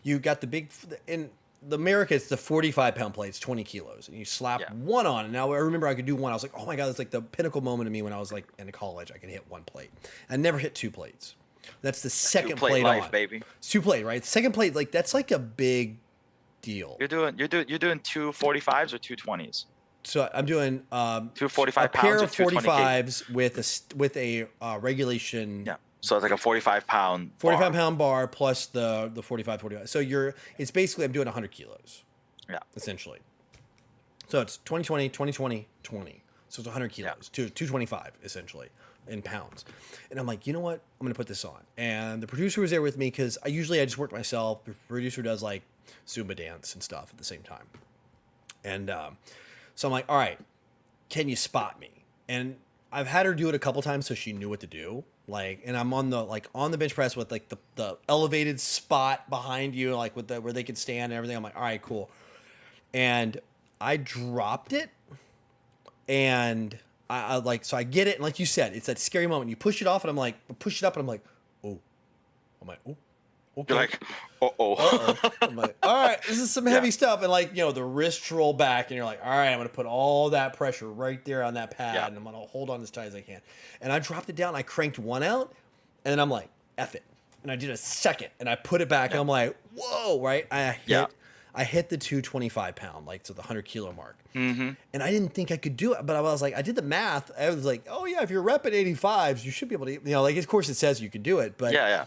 you got the big, in the America, it's the 45-pound plates, 20 kilos, and you slap one on. And now I remember I could do one. I was like, oh my God, that's like the pinnacle moment of me when I was like in college. I could hit 1 plate. I never hit 2 plates. That's the second plate life, on. baby. It's 2 plate, right? Second plate, like that's like a big deal. You're doing 2 45s or 2 20s. So I'm doing 2 45 a pair of 45s with a regulation. Yeah. So it's like a 45-pound 45-pound bar plus the 45. So it's basically I'm doing 100 kilos. Yeah. Essentially. So it's 20, 20. So it's 100 kilos to 225 essentially in pounds. And I'm like, you know what? I'm going to put this on. And the producer was there with me because I just work myself. The producer does like Zumba dance and stuff at the same time. And so I'm like, all right, can you spot me? And I've had her do it a couple times so she knew what to do. Like, and I'm on the bench press with like the elevated spot behind you, like with where they could stand and everything. I'm like, all right, cool. And I dropped it, and I get it. And like you said, it's that scary moment. You push it off, and I'm like, push it up, and I'm like, oh, okay. You're like, uh-oh. I'm like, all right, this is some heavy stuff. And like, the wrists roll back, and you're like, all right, I'm going to put all that pressure right there on that pad, and I'm going to hold on as tight as I can. And I dropped it down, I cranked one out, and then I'm like, F it. And I did a second, and I put it back, and I'm like, whoa, right? I hit the 225-pound, like to the 100-kilo mark. Mm-hmm. And I didn't think I could do it, but I was like, I did the math. I was like, oh yeah, if you're repping 85s, you should be able to, like, of course it says you could do it, but yeah.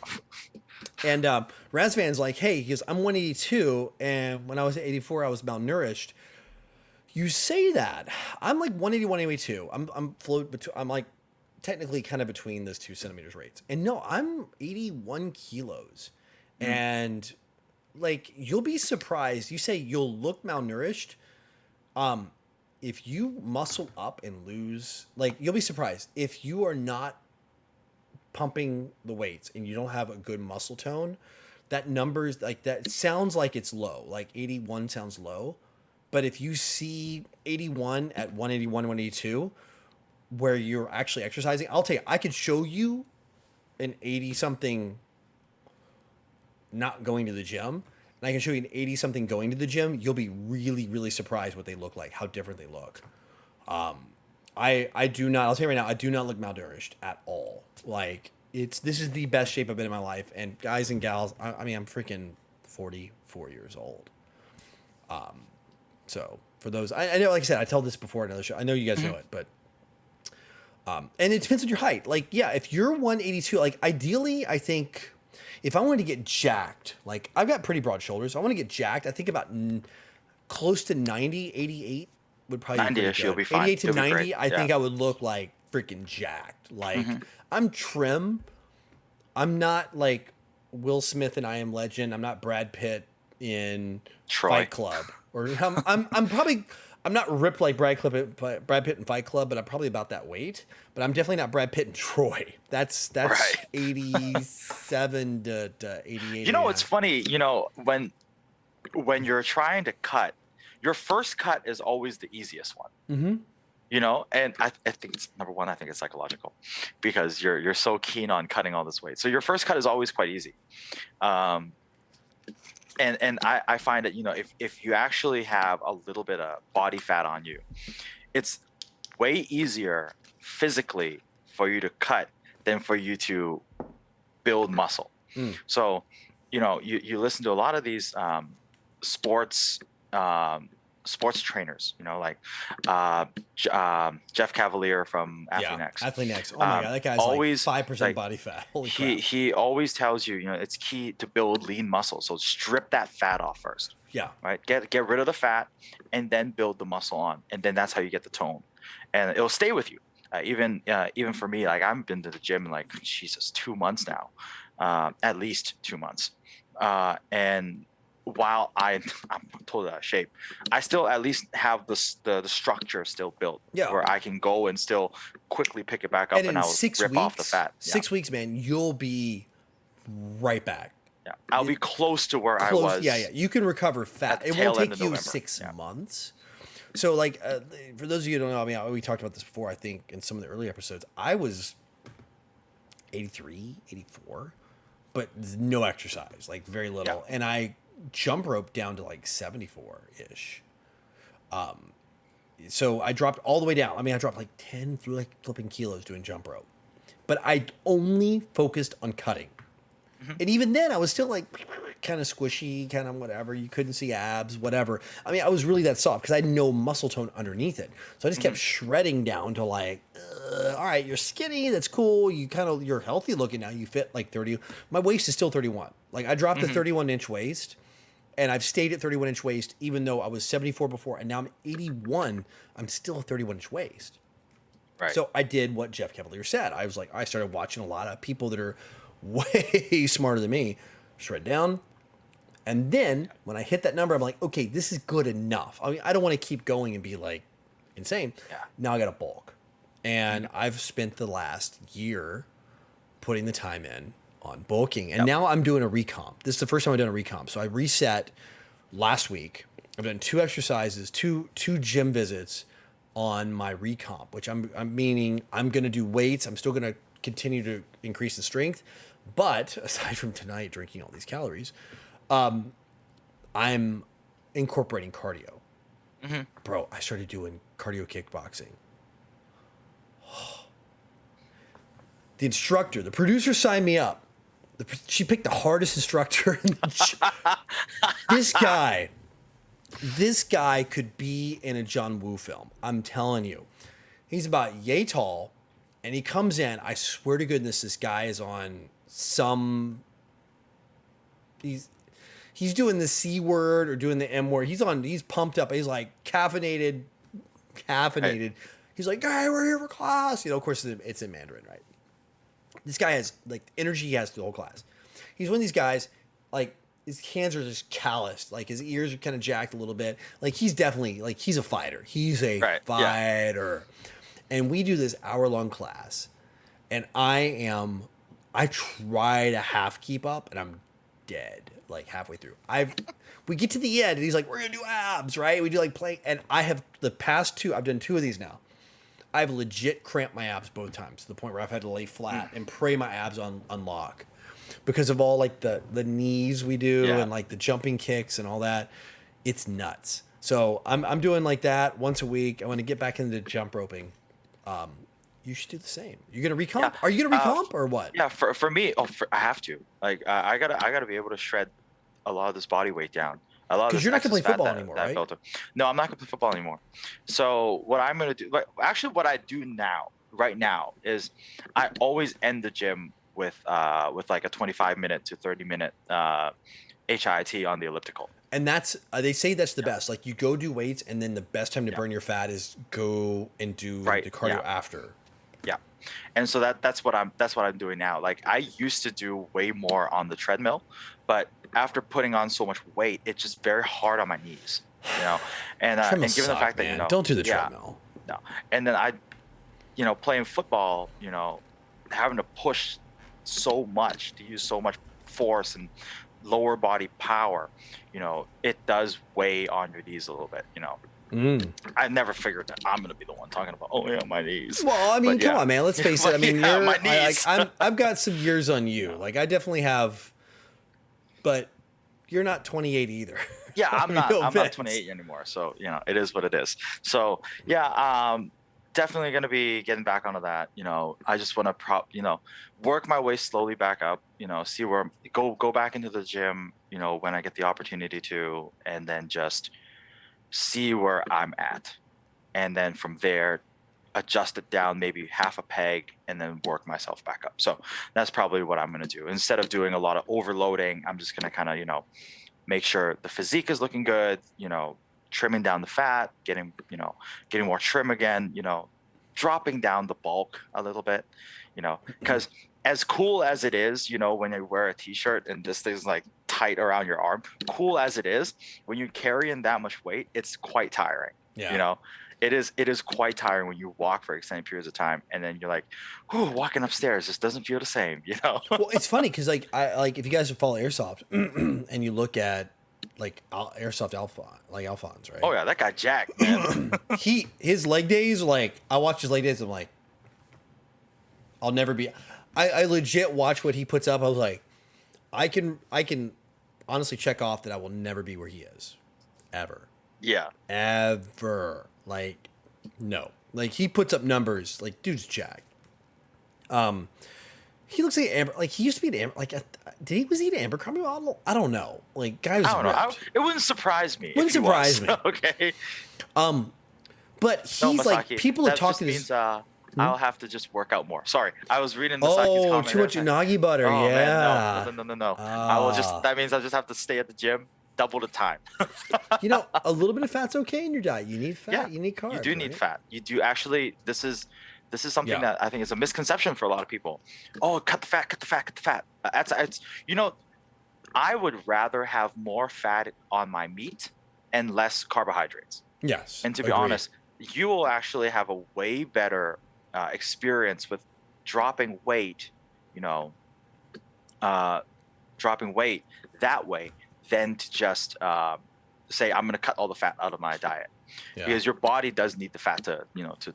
And Razvan's like, hey, he goes, I'm 182, and when I was at 84, I was malnourished. You say that. I'm like 180, 182. I'm like technically kind of between those 2 centimeters rates. And no, I'm 81 kilos. And like, you'll be surprised. You say you'll look malnourished. If you muscle up and lose, like, you'll be surprised. If you are not pumping the weights and you don't have a good muscle tone, that number's like that. It sounds like it's low. Like 81 sounds low. But if you see 81 at 181, 182, where you're actually exercising, I'll tell you, I could show you an 80-something not going to the gym, and I can show you an 80-something going to the gym. You'll be really, really surprised what they look like, how different they look. I do not. I'll tell you right now, I do not look malnourished at all. Like this is the best shape I've been in my life. And guys and gals, I mean, I'm freaking 44 years old. So for those, I know, like I said, I told this before in another show. I know you guys know it, but and it depends on your height. Like, yeah, if you're 182, like ideally, I think if I wanted to get jacked, like I've got pretty broad shoulders. I want to get jacked. I think about close to 90, 88 would probably be 90-ish, pretty you'll good. be fine. 88 to You'll be 90, great. I think I would look like freaking jacked. Like I'm trim. I'm not like Will Smith in I Am Legend. I'm not Brad Pitt in Troy. Fight Club. Or I'm probably I'm not ripped like Brad Pitt in Fight Club, but I'm probably about that weight. But I'm definitely not Brad Pitt in Troy. That's Right. 87 to 88. You know, it's funny, you know, when you're trying to cut, your first cut is always the easiest one. Mm-hmm. You know, and I think it's number one. I think it's psychological, because you're so keen on cutting all this weight. So your first cut is always quite easy. And I find that, you know, if you actually have a little bit of body fat on you, it's way easier physically for you to cut than for you to build muscle. So, you know, you listen to a lot of these sports trainers, you know, like Jeff Cavalier from Athlenex. Athlenex. Oh my God, that guy's always like 5% body fat. Holy crap. He always tells you, you know, it's key to build lean muscle. So strip that fat off first. Yeah. Right. Get rid of the fat and then build the muscle on, and then that's how you get the tone, and it'll stay with you. Even for me, like I've been to the gym in like 2 months now, at least 2 months, and while I'm totally out of shape, I still at least have the structure still built, where I can go and still quickly pick it back up, and I'll rip off the fat. 6 weeks, man, you'll be right back. Yeah, I'll be close to where I was. Yeah. You can recover fat. It won't take you November. 6 months. So, like, for those of you who don't know, I mean, we talked about this before, I think, in some of the early episodes. I was 83, 84, but no exercise, like very little. And I jump rope down to like 74-ish. So I dropped all the way down. I mean, I dropped like 10 through like flipping kilos doing jump rope. But I only focused on cutting. And even then, I was still like kind of squishy, kind of whatever. You couldn't see abs, whatever. I mean, I was really that soft because I had no muscle tone underneath it. So I just kept shredding down to like, all right, you're skinny. That's cool. You're healthy looking now. You fit like 30. My waist is still 31. Like I dropped the 31-inch waist, and I've stayed at 31-inch waist even though I was 74 before, and now I'm 81. I'm still a 31-inch waist. Right. So I did what Jeff Cavalier said. I was like, I started watching a lot of people that are way smarter than me shred down. And then when I hit that number, I'm like, okay, this is good enough. I mean, I don't want to keep going and be like insane. Now I got to bulk. And I've spent the last year putting the time in on bulking. And now I'm doing a recomp. This is the first time I've done a recomp. So I reset last week. I've done 2 exercises, two gym visits on my recomp, which I'm meaning I'm going to do weights. I'm still going to continue to increase the strength. But aside from tonight drinking all these calories, I'm incorporating cardio. Bro, I started doing cardio kickboxing. The instructor, the producer signed me up. She picked the hardest instructor. This guy could be in a John Woo film. I'm telling you. He's about yay tall, and he comes in. I swear to goodness, this guy is on some... He's doing the C word or doing the M word. He's pumped up. He's like caffeinated. Hey. He's like, hey, we're here for class. You know, of course, it's in Mandarin, right? This guy has, like, energy he has through the whole class. He's one of these guys, like, his hands are just calloused. Like, his ears are kind of jacked a little bit. Like, he's definitely, like, he's a fighter. He's a fighter. Yeah. And we do this hour-long class. And I try to half keep up, and I'm dead, like, halfway through. We get to the end, and he's like, we're going to do abs, right? We do, like, plank. And I have, the past 2, I've done 2 of these now. I've legit cramped my abs both times to the point where I've had to lay flat and pray my abs unlock because of all like the knees we do and like the jumping kicks and all that. It's nuts. So I'm doing like that once a week. I want to get back into jump roping. You should do the same. You're gonna recomp? Yeah. Are you gonna recomp or what? Yeah, for me, I have to. Like, I gotta be able to shred a lot of this body weight down. A lot of Because this you're not gonna excess play fat football that, anymore, that I right? built up. No, I'm not gonna play football anymore. So what I'm gonna do, like, actually, what I do now, right now, is I always end the gym with like a 25-minute to 30-minute HIIT on the elliptical. And that's they say that's the best. Like you go do weights, and then the best time to Yeah. burn your fat is go and do Right. the cardio Yeah. after. Yeah. And so that's what I'm doing now. Like I used to do way more on the treadmill, but after putting on so much weight, it's just very hard on my knees, you know. And Treadmill and given the suck, fact that man. Don't do the yeah, treadmill. no. And then playing football, having to push so much, to use so much force and lower body power, it does weigh on your knees a little bit, I never figured that I'm gonna be the one talking about, oh yeah, my knees. Well, I mean, But come yeah. on, man. Let's face it. I mean, Yeah, you're my knees. I've got some years on you. Like I definitely have, but you're not 28 either. Yeah, I I'm mean, not. no I'm not offense. 28 anymore. So it is what it is. So yeah, definitely gonna be getting back onto that. I just want to work my way slowly back up. See where go back into the gym. When I get the opportunity to, and then just see where I'm at, and then from there adjust it down maybe half a peg and then work myself back up. So that's probably what I'm going to do. Instead of doing a lot of overloading, I'm just going to kind of make sure the physique is looking good, trimming down the fat, getting more trim again, dropping down the bulk a little bit, because as cool as it is, when you wear a t-shirt and this thing's like tight around your arm, cool as it is, when you're carrying that much weight, it's quite tiring. Yeah. It is quite tiring when you walk for extended periods of time, and then you're like, "Whew, walking upstairs just doesn't feel the same," Well, it's funny because if you guys follow Airsoft and you look at Airsoft Alphons, right? Oh yeah, that guy jacked, man. His leg days, I watch his leg days. I'm like, I'll never be. I legit watch what he puts up. I was like, I can honestly check off that I will never be where he is, ever. Yeah. Ever. No. He puts up numbers. Dude's jacked. He looks like Amber. He used to be an Amber. Was he an Abercrombie model? I don't know. Guy was I don't know. ripped. It wouldn't surprise me. Wouldn't surprise me. Okay. But he's Masaki, people are that talking. Just means I'll have to just work out more. Sorry, I was reading Masaki's comment. Too much unagi butter. Oh, yeah. man, no. I will That means I just have to stay at the gym double the time. A little bit of fat's okay in your diet. You need fat. Yeah, You need carbs. You do need fat. You do actually. This is something that I think is a misconception for a lot of people. Oh, cut the fat. It's I would rather have more fat on my meat and less carbohydrates. Yes. And to be honest, you will actually have a way better experience with dropping weight, dropping weight that way than to just say, I'm going to cut all the fat out of my diet. Yeah. Because your body does need the fat to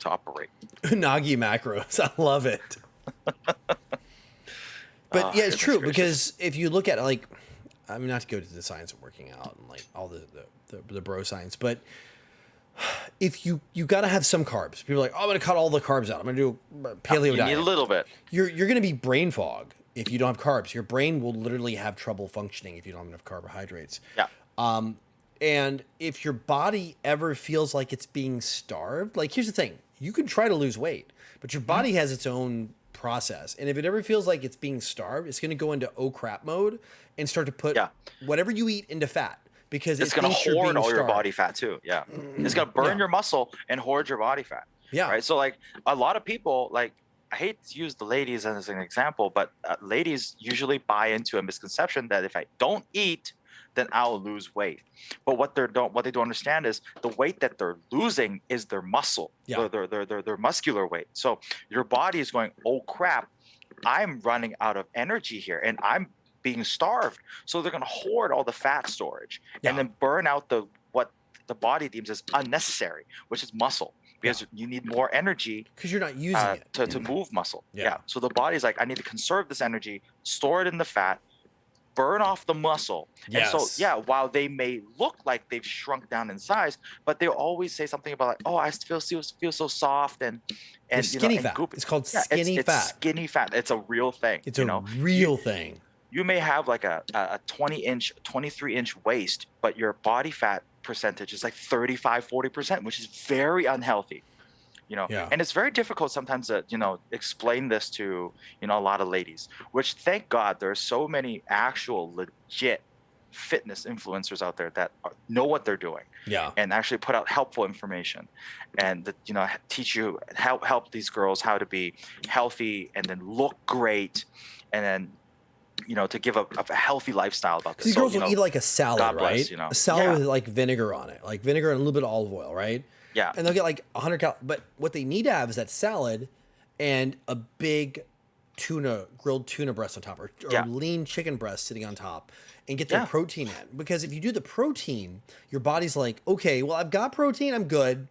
operate. Unagi macros. I love it. But yeah, it's true. Because if you look at not to go to the science of working out and all the bro science, but if you got to have some carbs. People are like, oh, I'm going to cut all the carbs out. I'm going to do paleo diet. You need a little bit. You're going to be brain fog if you don't have carbs. Your brain will literally have trouble functioning if you don't have enough carbohydrates. Yeah. And if your body ever feels like it's being starved, here's the thing. You can try to lose weight, but your body has its own process. And if it ever feels like it's being starved, it's going to go into oh crap mode and start to put whatever you eat into fat. Because it's going to hoard all your body fat too. Yeah. It's going to burn your muscle and hoard your body fat. Yeah. Right. So a lot of people, I hate to use the ladies as an example, but ladies usually buy into a misconception that if I don't eat, then I'll lose weight. But what they don't understand is the weight that they're losing is their muscle, their muscular weight. So your body is going, oh crap, I'm running out of energy here, and I'm being starved. So they're going to hoard all the fat storage and then burn out what the body deems as unnecessary, which is muscle, because you need more energy because you're not using it to move muscle. Yeah. So the body's like, I need to conserve this energy, store it in the fat, burn off the muscle. And so, Yes. yeah, while they may look like they've shrunk down in size, but they'll always say something about like, oh, I feel so soft They're and you know skinny and fat. goopy. It's called Yeah, skinny it's fat. skinny fat. It's a real thing. It's You a know, you real thing. you may have like a 20-inch, 23-inch waist, but your body fat percentage is like 35, 40%, which is very unhealthy. You know, Yeah. and it's very difficult sometimes to, you know, explain this to, you know, a lot of ladies, which thank God there are so many actual legit fitness influencers out there that know what they're doing Yeah. and actually put out helpful information and that, you know, teach you help these girls how to be healthy and then look great and then, you know, to give a healthy lifestyle about this. These So, girls you will know, eat like a salad, God right? bless, you know. A salad Yeah. with like vinegar on it, like vinegar and a little bit of olive oil, right? Yeah. And they'll get like 100 calories. But what they need to have is that salad and a big grilled tuna breast on top, or Yeah. lean chicken breast sitting on top, and get their Yeah. protein in. Because if you do the protein, your body's like, okay, well, I've got protein, I'm good.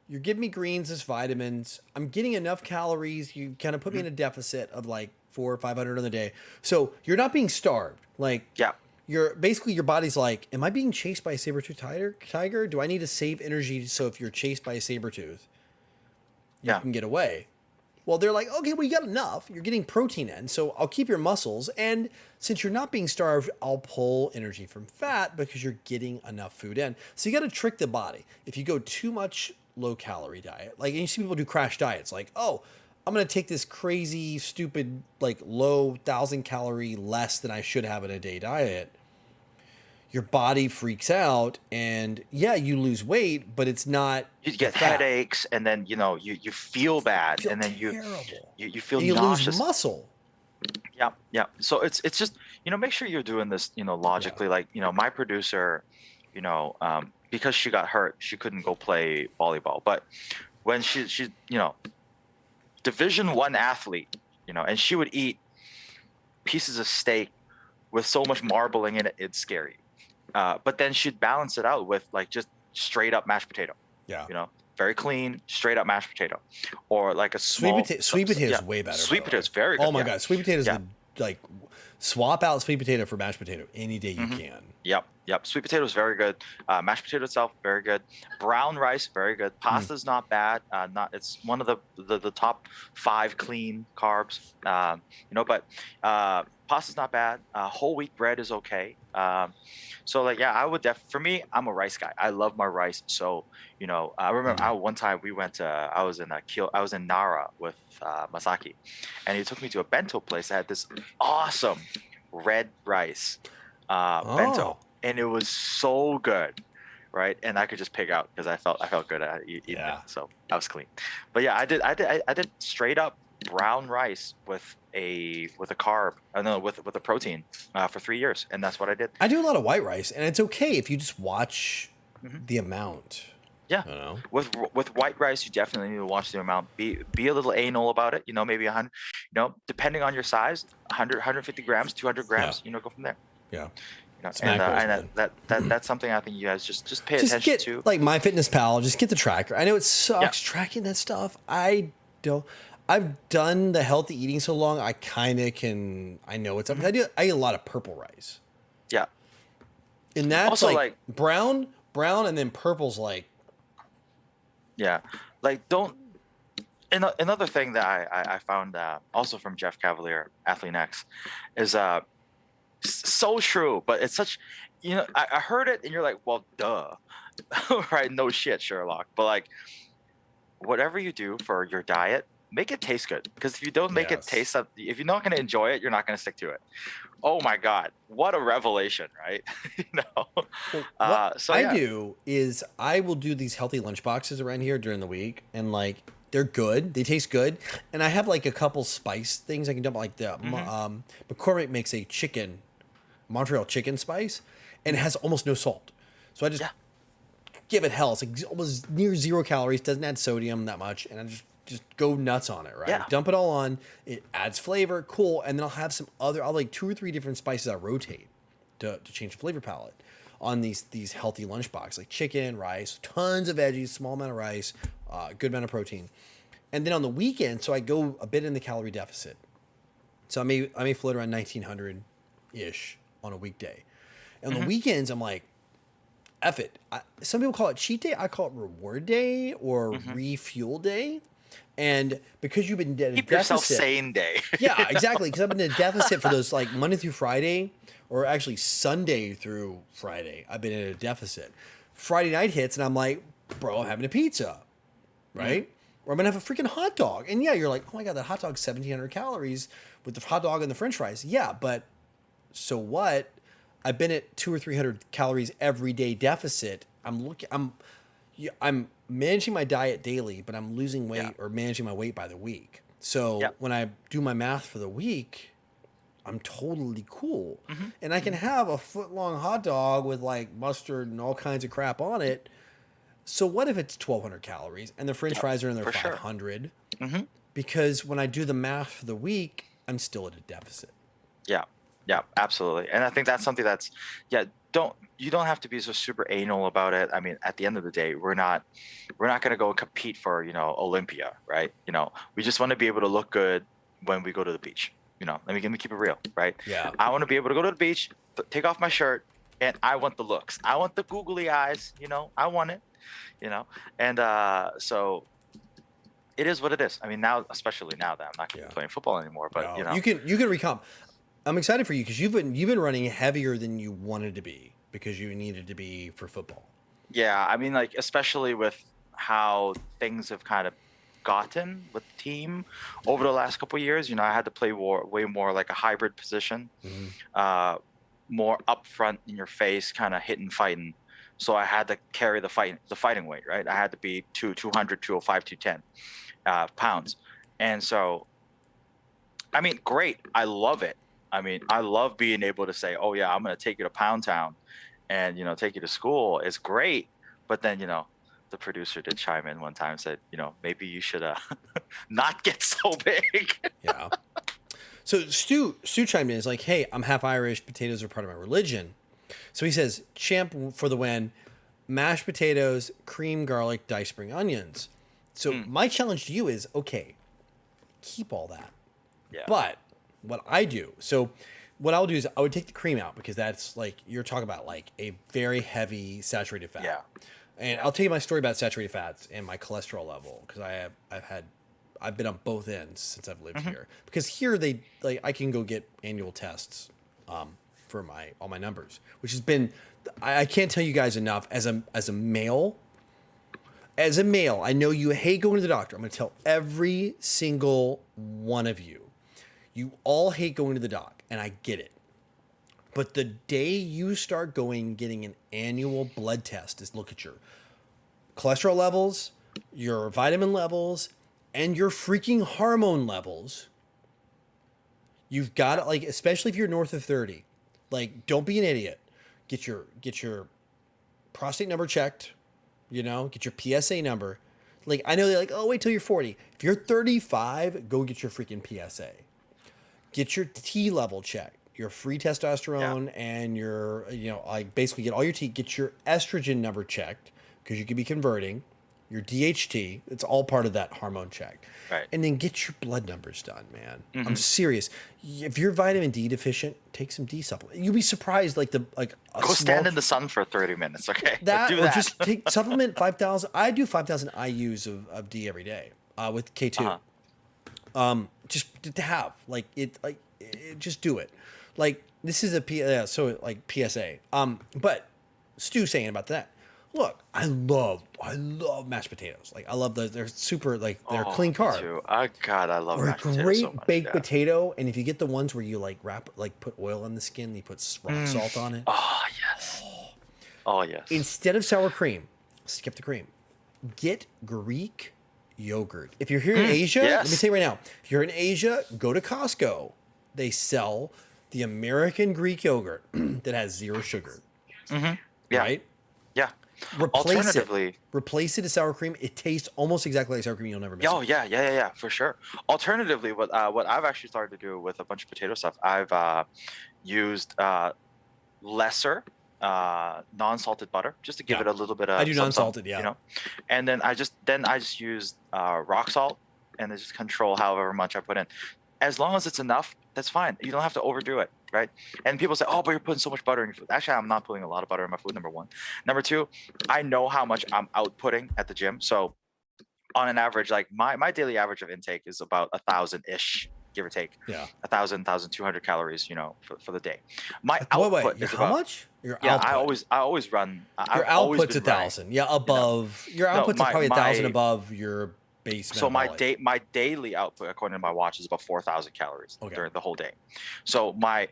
You're giving me greens as vitamins. I'm getting enough calories. You kind of put me in Mhm. a deficit of like 400 or 500 on the day. So you're not being starved. Like, Yeah. you're basically, your body's like, am I being chased by a saber-tooth tiger? Do I need to save energy so if you're chased by a saber-tooth, you Yeah. can get away? Well, they're like, okay, well, you got enough. You're getting protein in, so I'll keep your muscles. And since you're not being starved, I'll pull energy from fat because you're getting enough food in. So you got to trick the body. If you go too much low calorie diet, like, and you see people do crash diets, like, oh, I'm going to take this crazy, stupid, like low 1,000 calorie less than I should have in a day diet. Your body freaks out, and yeah, you lose weight, but it's not You the get fat. headaches and then, you know, you feel bad You feel and then terrible. you feel And you lose nauseous. muscle. Yeah, yeah. So it's just, you know, make sure you're doing this, you know, logically. Like, you know, my producer, you know, because she got hurt, she couldn't go play volleyball. But when she you know, Division 1 athlete, you know, and she would eat pieces of steak with so much marbling in it, it's scary. But then she'd balance it out with like just straight up mashed potato. Yeah. You know, very clean, straight up mashed potato, or like a small Sweet potato yeah, is way better. Sweet by the potato is way. very good. Oh my yeah. god, sweet potato is Yeah. like swap out sweet potato for mashed potato any day you Mhm. can. Yep, yep. Sweet potato is very good. Mashed potato itself, very good. Brown rice, very good. Pasta's not bad. Not it's one of the top 5 clean carbs. You know, but pasta's not bad. Whole wheat bread is okay. So like yeah, I would for me, I'm a rice guy. I love my rice. So you know, I remember one time we went to I was in Nara with Masaki, and he took me to a bento place that had this awesome red rice bento, Oh, and it was so good, right? And I could just pig out because I felt good at eating yeah. it, so I was clean. But yeah, I did straight up brown rice with a carb, no, with a protein for 3 years, and that's what I did. I do a lot of white rice, and it's okay if you just watch Mhm. the amount. Yeah, You know? with white rice, you definitely need to watch the amount. Be a little anal about it. You know, maybe 100. You know, depending on your size, 100, 150 grams, 200 grams. You know, go from there. Yeah. You know, Smack those, man. that's something I think you guys just pay Just attention get to. like MyFitnessPal. Just get the tracker. I know it sucks tracking that stuff. I don't. I've done the healthy eating so long. I kind of can. I know what's up. I eat a lot of purple rice, Yeah. and that's Also, like brown, and then purple's like Yeah, like don't. Another thing that I found also from Jeff Cavalier, Athlete X, is so true, but it's such, you know, I heard it and you're like, well, duh, right? No shit, Sherlock. But like, whatever you do for your diet, make it taste good. Because if you don't make it Yes. taste, if you're not going to enjoy it, you're not going to stick to it. Oh my God, what a revelation, right? You know. what So I yeah. do is I will do these healthy lunch boxes around here during the week, and like they're good, they taste good, and I have like a couple spice things I can dump. Like the McCormick makes a Montreal chicken spice, and it has almost no salt, so I just Yeah. give it hell. It's like almost near 0 calories, doesn't add sodium that much, and I just go nuts on it, right? Yeah. Dump it all on. It adds flavor, cool, and then I'll have I'll like 2 or 3 different spices I rotate to change the flavor palette on these healthy lunchbox, like chicken, rice, tons of veggies, small amount of rice, good amount of protein, and then on the weekend, so I go a bit in the calorie deficit. So I may float around 1900 ish on a weekday. And on the weekends, I'm like, F it. Some people call it cheat day. I call it reward day or refuel day. And because you've been at a Keep deficit, yourself sane day. yeah, exactly. Because I've been in a deficit for those like Monday through Friday, or actually Sunday through Friday. I've been in a deficit. Friday night hits, and I'm like, bro, I'm having a pizza, right? Or I'm gonna have a freaking hot dog. And yeah, you're like, oh my god, that hot dog's 1,700 calories with the hot dog and the French fries. Yeah, but so what? I've been at 200 or 300 calories every day deficit. I'm managing my diet daily, but I'm losing weight or managing my weight by the week. So when I do my math for the week, I'm totally cool. And I can have a foot-long hot dog with like mustard and all kinds of crap on it. So what if it's 1,200 calories and the French fries are in there 500? Because when I do the math for the week, I'm still at a deficit. Yeah, absolutely. And I think that's something that's, you don't have to be so super anal about it. I mean, at the end of the day, we're not going to go compete for, Olympia, right? We just want to be able to look good when we go to the beach. Let me keep it real, right? Yeah. I want to be able to go to the beach, take off my shirt, and I want the looks. I want the googly eyes, I want it, and so it is what it is. I mean, now, especially now that I'm not going to be playing football anymore, but you can recomp. I'm excited for you because you've been running heavier than you wanted to be because you needed to be for football. Yeah, I mean, like especially with how things have kind of gotten with the team over the last couple of years. I had to play way more like a hybrid position, more upfront in your face, kind of hitting, fighting. So I had to carry the fighting weight, right? I had to be 200, 205, 210 pounds, and so, I mean, great. I love it. I mean, I love being able to say, oh, yeah, I'm going to take you to Pound Town and, take you to school. It's great. But then, the producer did chime in one time and said, maybe you should not get so big. Yeah. So Stu chimed in. He's like, hey, I'm half Irish. Potatoes are part of my religion. So he says, champ for the win, mashed potatoes, cream, garlic, diced spring onions. So my challenge to you is, okay, keep all that. Yeah. But what I do, so what I'll do is I would take the cream out because that's like, you're talking about like a very heavy saturated fat. Yeah. And I'll tell you my story about saturated fats and my cholesterol level because I've been on both ends since I've lived here. Because here I can go get annual tests for all my numbers, which has been, I can't tell you guys enough as a male. As a male, I know you hate going to the doctor. I'm going to tell every single one of you. You all hate going to the doc, and I get it. But the day you start getting an annual blood test is look at your cholesterol levels, your vitamin levels, and your freaking hormone levels. You've got to, like, especially if you're north of 30, like, don't be an idiot. Get your prostate number checked, get your PSA number. Like, I know they're like, oh, wait till you're 40. If you're 35, go get your freaking PSA. Get your T level checked, your free testosterone, and your, like basically get all your T, get your estrogen number checked because you could be converting, your DHT, it's all part of that hormone check. Right. And then get your blood numbers done, man. I'm serious. If you're vitamin D deficient, take some D supplement. You'll be surprised, go stand in the sun for 30 minutes, okay? Do that. Just take supplement 5,000. I do 5,000 IUs of D every day with K2. Just to have just do it. Like this is PSA. But Stu saying about that. Look, I love mashed potatoes. Like I love those. They're super they're clean carb. Too. Oh God, I love mashed potatoes great so much, baked potato. And if you get the ones where you put oil on the skin, you put rock salt on it. Oh yes. Oh yes. Instead of sour cream, skip the cream. Get Greek yogurt. If you're here in Asia, let me tell you right now, if you're in Asia, go to Costco. They sell the American Greek yogurt that has zero sugar. Yeah. Right? Yeah. Replace it to sour cream. It tastes almost exactly like sour cream. You'll never miss it. Yeah, for sure. Alternatively, what I've actually started to do with a bunch of potato stuff, I've used lesser non-salted butter just to give it a little bit of. I do non-salted, and then I just use rock salt and then just control however much I put in. As long as it's enough, That's fine. You don't have to overdo it, right? And people say, oh, but you're putting so much butter in your food. Actually, I'm not putting a lot of butter in my food, number one. Number two, I know how much I'm outputting at the gym. So on an average, like my daily average of intake is about 1,000-ish, give or take. Yeah. 1,200 calories, for the day. My Wait, output is how about, much? Your yeah, output. I always run. Your I've always output's been running, 1,000. Yeah, above your No, output's probably 1,000 my above your base so metabolic. my daily output according to my watch is about 4,000 calories Okay. during the whole day. So my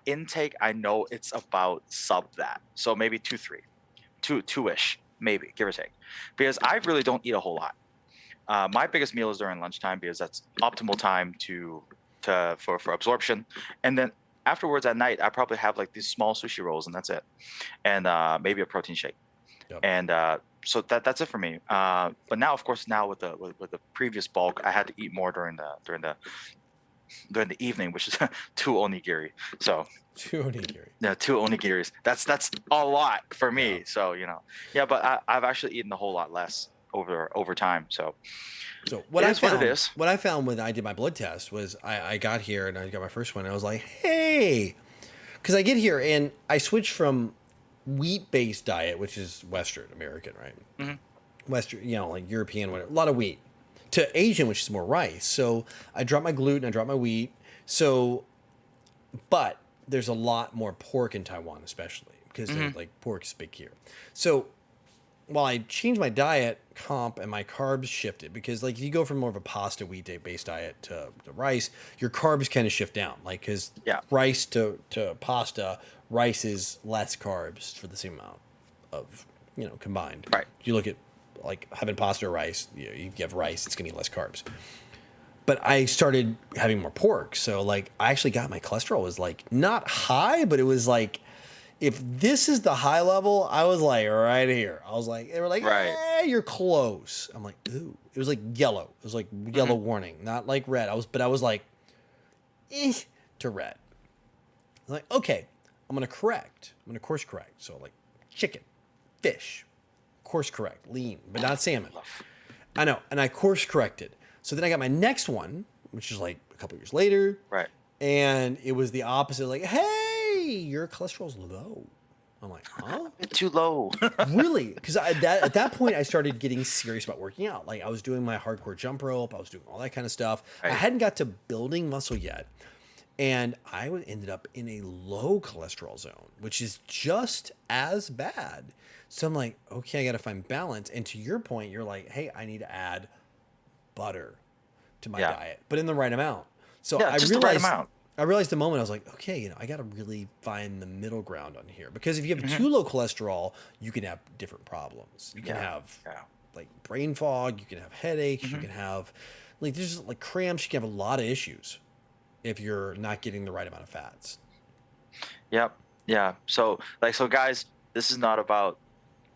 intake, I know it's about sub that. So maybe 2-ish, maybe, give or take, because I really don't eat a whole lot. My biggest meal is during lunchtime because that's optimal time for absorption, and then afterwards at night I probably have like these small sushi rolls and that's it, and maybe a protein shake. Yep. And so that's it for me. But now, of course, now with the previous bulk, I had to eat more during the evening, which is 2 onigiri. So 2 onigiri. yeah, 2 onigiris. That's a lot for me. Yeah. So yeah. But I've actually eaten a whole lot less over time. So what I found, what it is. what I found when I did my blood test was I got here and I got my first one. And I was like, hey, because I get here and I switched from wheat-based diet, which is Western American, right? Mm-hmm. Western, like European, whatever, a lot of wheat, to Asian, which is more rice. So I dropped my gluten, I dropped my wheat. So, but there's a lot more pork in Taiwan, especially because like pork's big here. So while I changed my diet comp and my carbs shifted, because like if you go from more of a pasta wheat based diet to rice, your carbs kind of shift down. Like because rice to pasta, rice is less carbs for the same amount of combined. Right. You look at like having pasta or rice, you have rice, it's gonna be less carbs. But I started having more pork, so like I actually got my cholesterol was like not high, but it was like, if this is the high level, I was like right here. I was like, they were like, Right. you're close. I'm like, ooh. It was like yellow. It was like yellow warning, not like red. I was like, to red. I'm like, okay, I'm gonna correct. I'm gonna course correct. So like chicken, fish, course correct, lean, but not salmon. I know, and I course corrected. So then I got my next one, which is like a couple years later. Right. And it was the opposite. Like, hey, your cholesterol's low. I'm like, huh? Too low. Really? Because at that point, I started getting serious about working out. Like, I was doing my hardcore jump rope. I was doing all that kind of stuff. Right. I hadn't got to building muscle yet. And I ended up in a low cholesterol zone, which is just as bad. So I'm like, okay, I got to find balance. And to your point, you're like, hey, I need to add butter to my diet, but in the right amount. So I just realized, the right amount. I realized the moment I was like, okay, I got to really find the middle ground on here, because if you have too low cholesterol, you can have different problems. You can have like brain fog, you can have headaches, you can have like there's like cramps, you can have a lot of issues if you're not getting the right amount of fats. Yep. Yeah. So guys, this is not about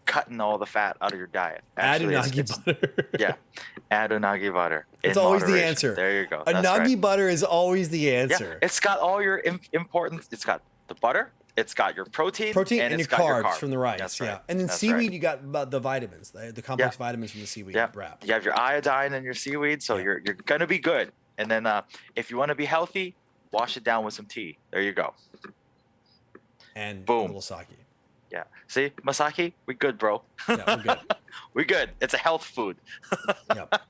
cutting all the fat out of your diet. Actually, add unagi butter. Yeah. Add unagi butter. It's always the answer. There you go. Unagi butter is always the answer. Yeah. It's got all your important. It's got the butter. It's got your protein and your carbs from the rice. That's right. Yeah. And then seaweed, you got the vitamins, the complex vitamins from the seaweed wrap. You have your iodine and your seaweed, so you're gonna be good. And then if you want to be healthy, wash it down with some tea. There you go. And boom. A little sake. Yeah. See, Masaki, we good, bro. Yeah, we're good. We good. It's a health food. Yep.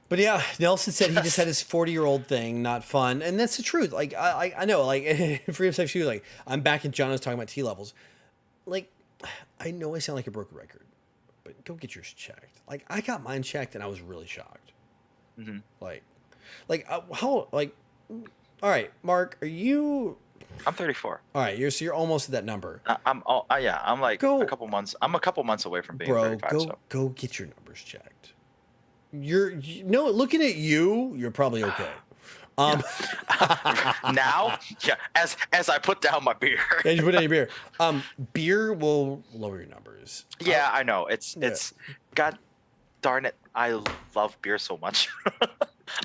But yeah, Nelson said he just had his 40-year-old thing, not fun, and that's the truth. Like I know, like Freedom Sex Shoe, like I'm back in John was talking about T levels. Like I know I sound like a broken record, but go get yours checked. Like I got mine checked and I was really shocked. Mm-hmm. How all right, Mark, are you? I'm 34. All right, you're almost at that number. I'm like a couple months. I'm a couple months away from being 35. Go get your numbers checked. Looking at you, you're probably okay. Now, as I put down my beer. As you put down your beer. Beer will lower your numbers. Yeah, I know. It's God darn it. I love beer so much.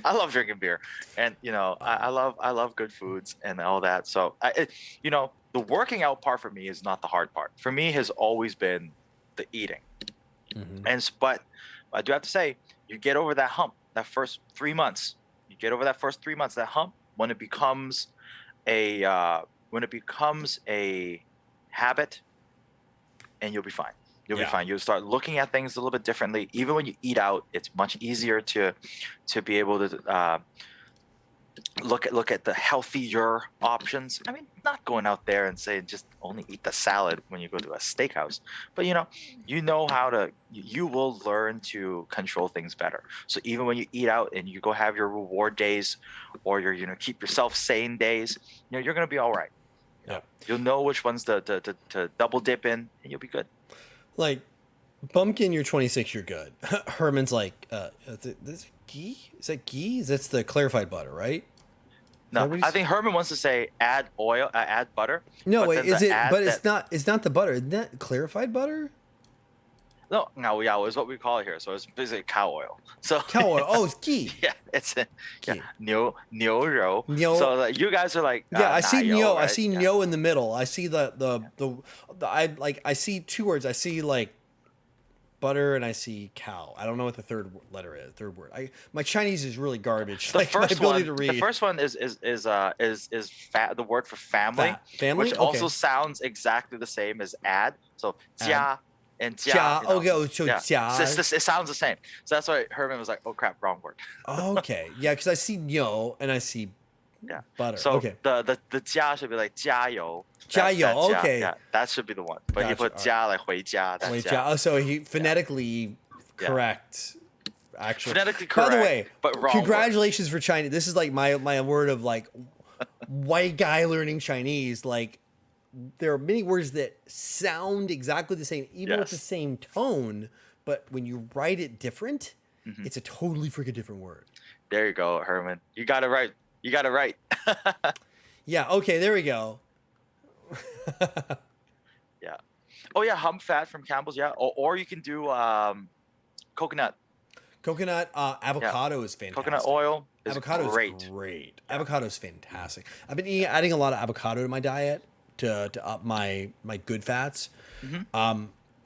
I love drinking beer, and I love good foods and all that. So the working out part for me is not the hard part. For me, has always been the eating. Mm-hmm. But I do have to say, you get over that hump, that first 3 months, You get over that first 3 months, that hump. When it becomes a habit, and you'll be fine. You'll be Yeah. fine. You'll start looking at things a little bit differently. Even when you eat out, it's much easier to be able to look at the healthier options. I mean, not going out there and saying just only eat the salad when you go to a steakhouse, but you know how to. You will learn to control things better. So even when you eat out and you go have your reward days, or your keep yourself sane days, you're gonna be all right. Yeah. You'll know which ones to double dip in, and you'll be good. Like, Bumpkin, you're 26, you're good. Herman's like, this ghee? Is that ghee? That's the clarified butter, right? No, I think Herman wants to say add oil, add butter. No, wait, is it? But it's not. It's not the butter. Isn't that clarified butter? No, yeah, it's what we call it here. So it's basically cow oil. So cow oil. Oh, it's ghee. Yeah, it's niu rou. So like, you guys are like, I see niu. Right? I see niu in the middle. I see I see two words. I see like butter and I see cow. I don't know what the third letter is. Third word. My Chinese is really garbage. The like first my ability one, to read. The first one is the word for family, family, which also sounds exactly the same as add. So jia and jia. It sounds the same. So that's why Herman was like, "Oh crap, wrong word." Okay, yeah, because I see niu and I see butter. So okay, the jia should be like 加油. 加油. Okay, yeah, that should be the one. But you put 家 like 回家. That's 回家. Oh, so he phonetically correct. Actually, phonetically correct. By the way, but wrong congratulations for Chinese. This is like my word of like white guy learning Chinese. Like, there are many words that sound exactly the same, even with the same tone, but when you write it different, it's a totally freaking different word. There you go, Herman. You got it right. Yeah. Okay. There we go. Yeah. Oh yeah, hump fat from Campbell's. Yeah. Or you can do coconut. Avocado is fantastic. Coconut oil is avocado great. Is great. Avocado is fantastic. I've been adding a lot of avocado to my diet to up my good fats. I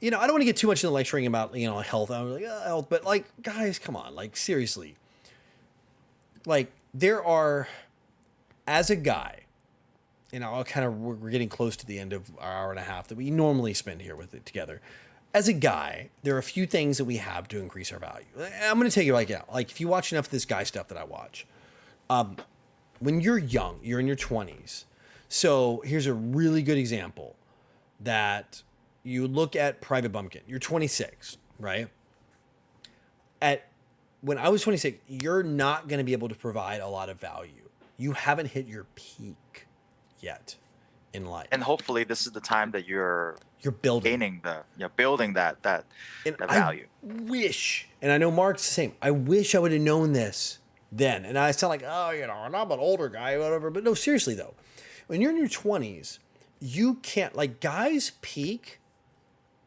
don't want to get too much into lecturing about health. I'm like health, but like, guys, come on, like, seriously. Like, there are, as a guy, we're getting close to the end of our hour and a half that we normally spend here with it together. As a guy, there are a few things that we have to increase our value. I'm going to take it right now. Like, if you watch enough of this guy stuff that I watch, when you're young, you're in your 20s. So here's a really good example that you look at Private Bumpkin. You're 26, right? When I was 26, you're not going to be able to provide a lot of value. You haven't hit your peak yet in life. And hopefully this is the time that you're building building that value. I wish, and I know Mark's the same, I wish I would have known this then. And I sound like, I'm an older guy, whatever. But no, seriously though, when you're in your 20s, you can't, like, guys peak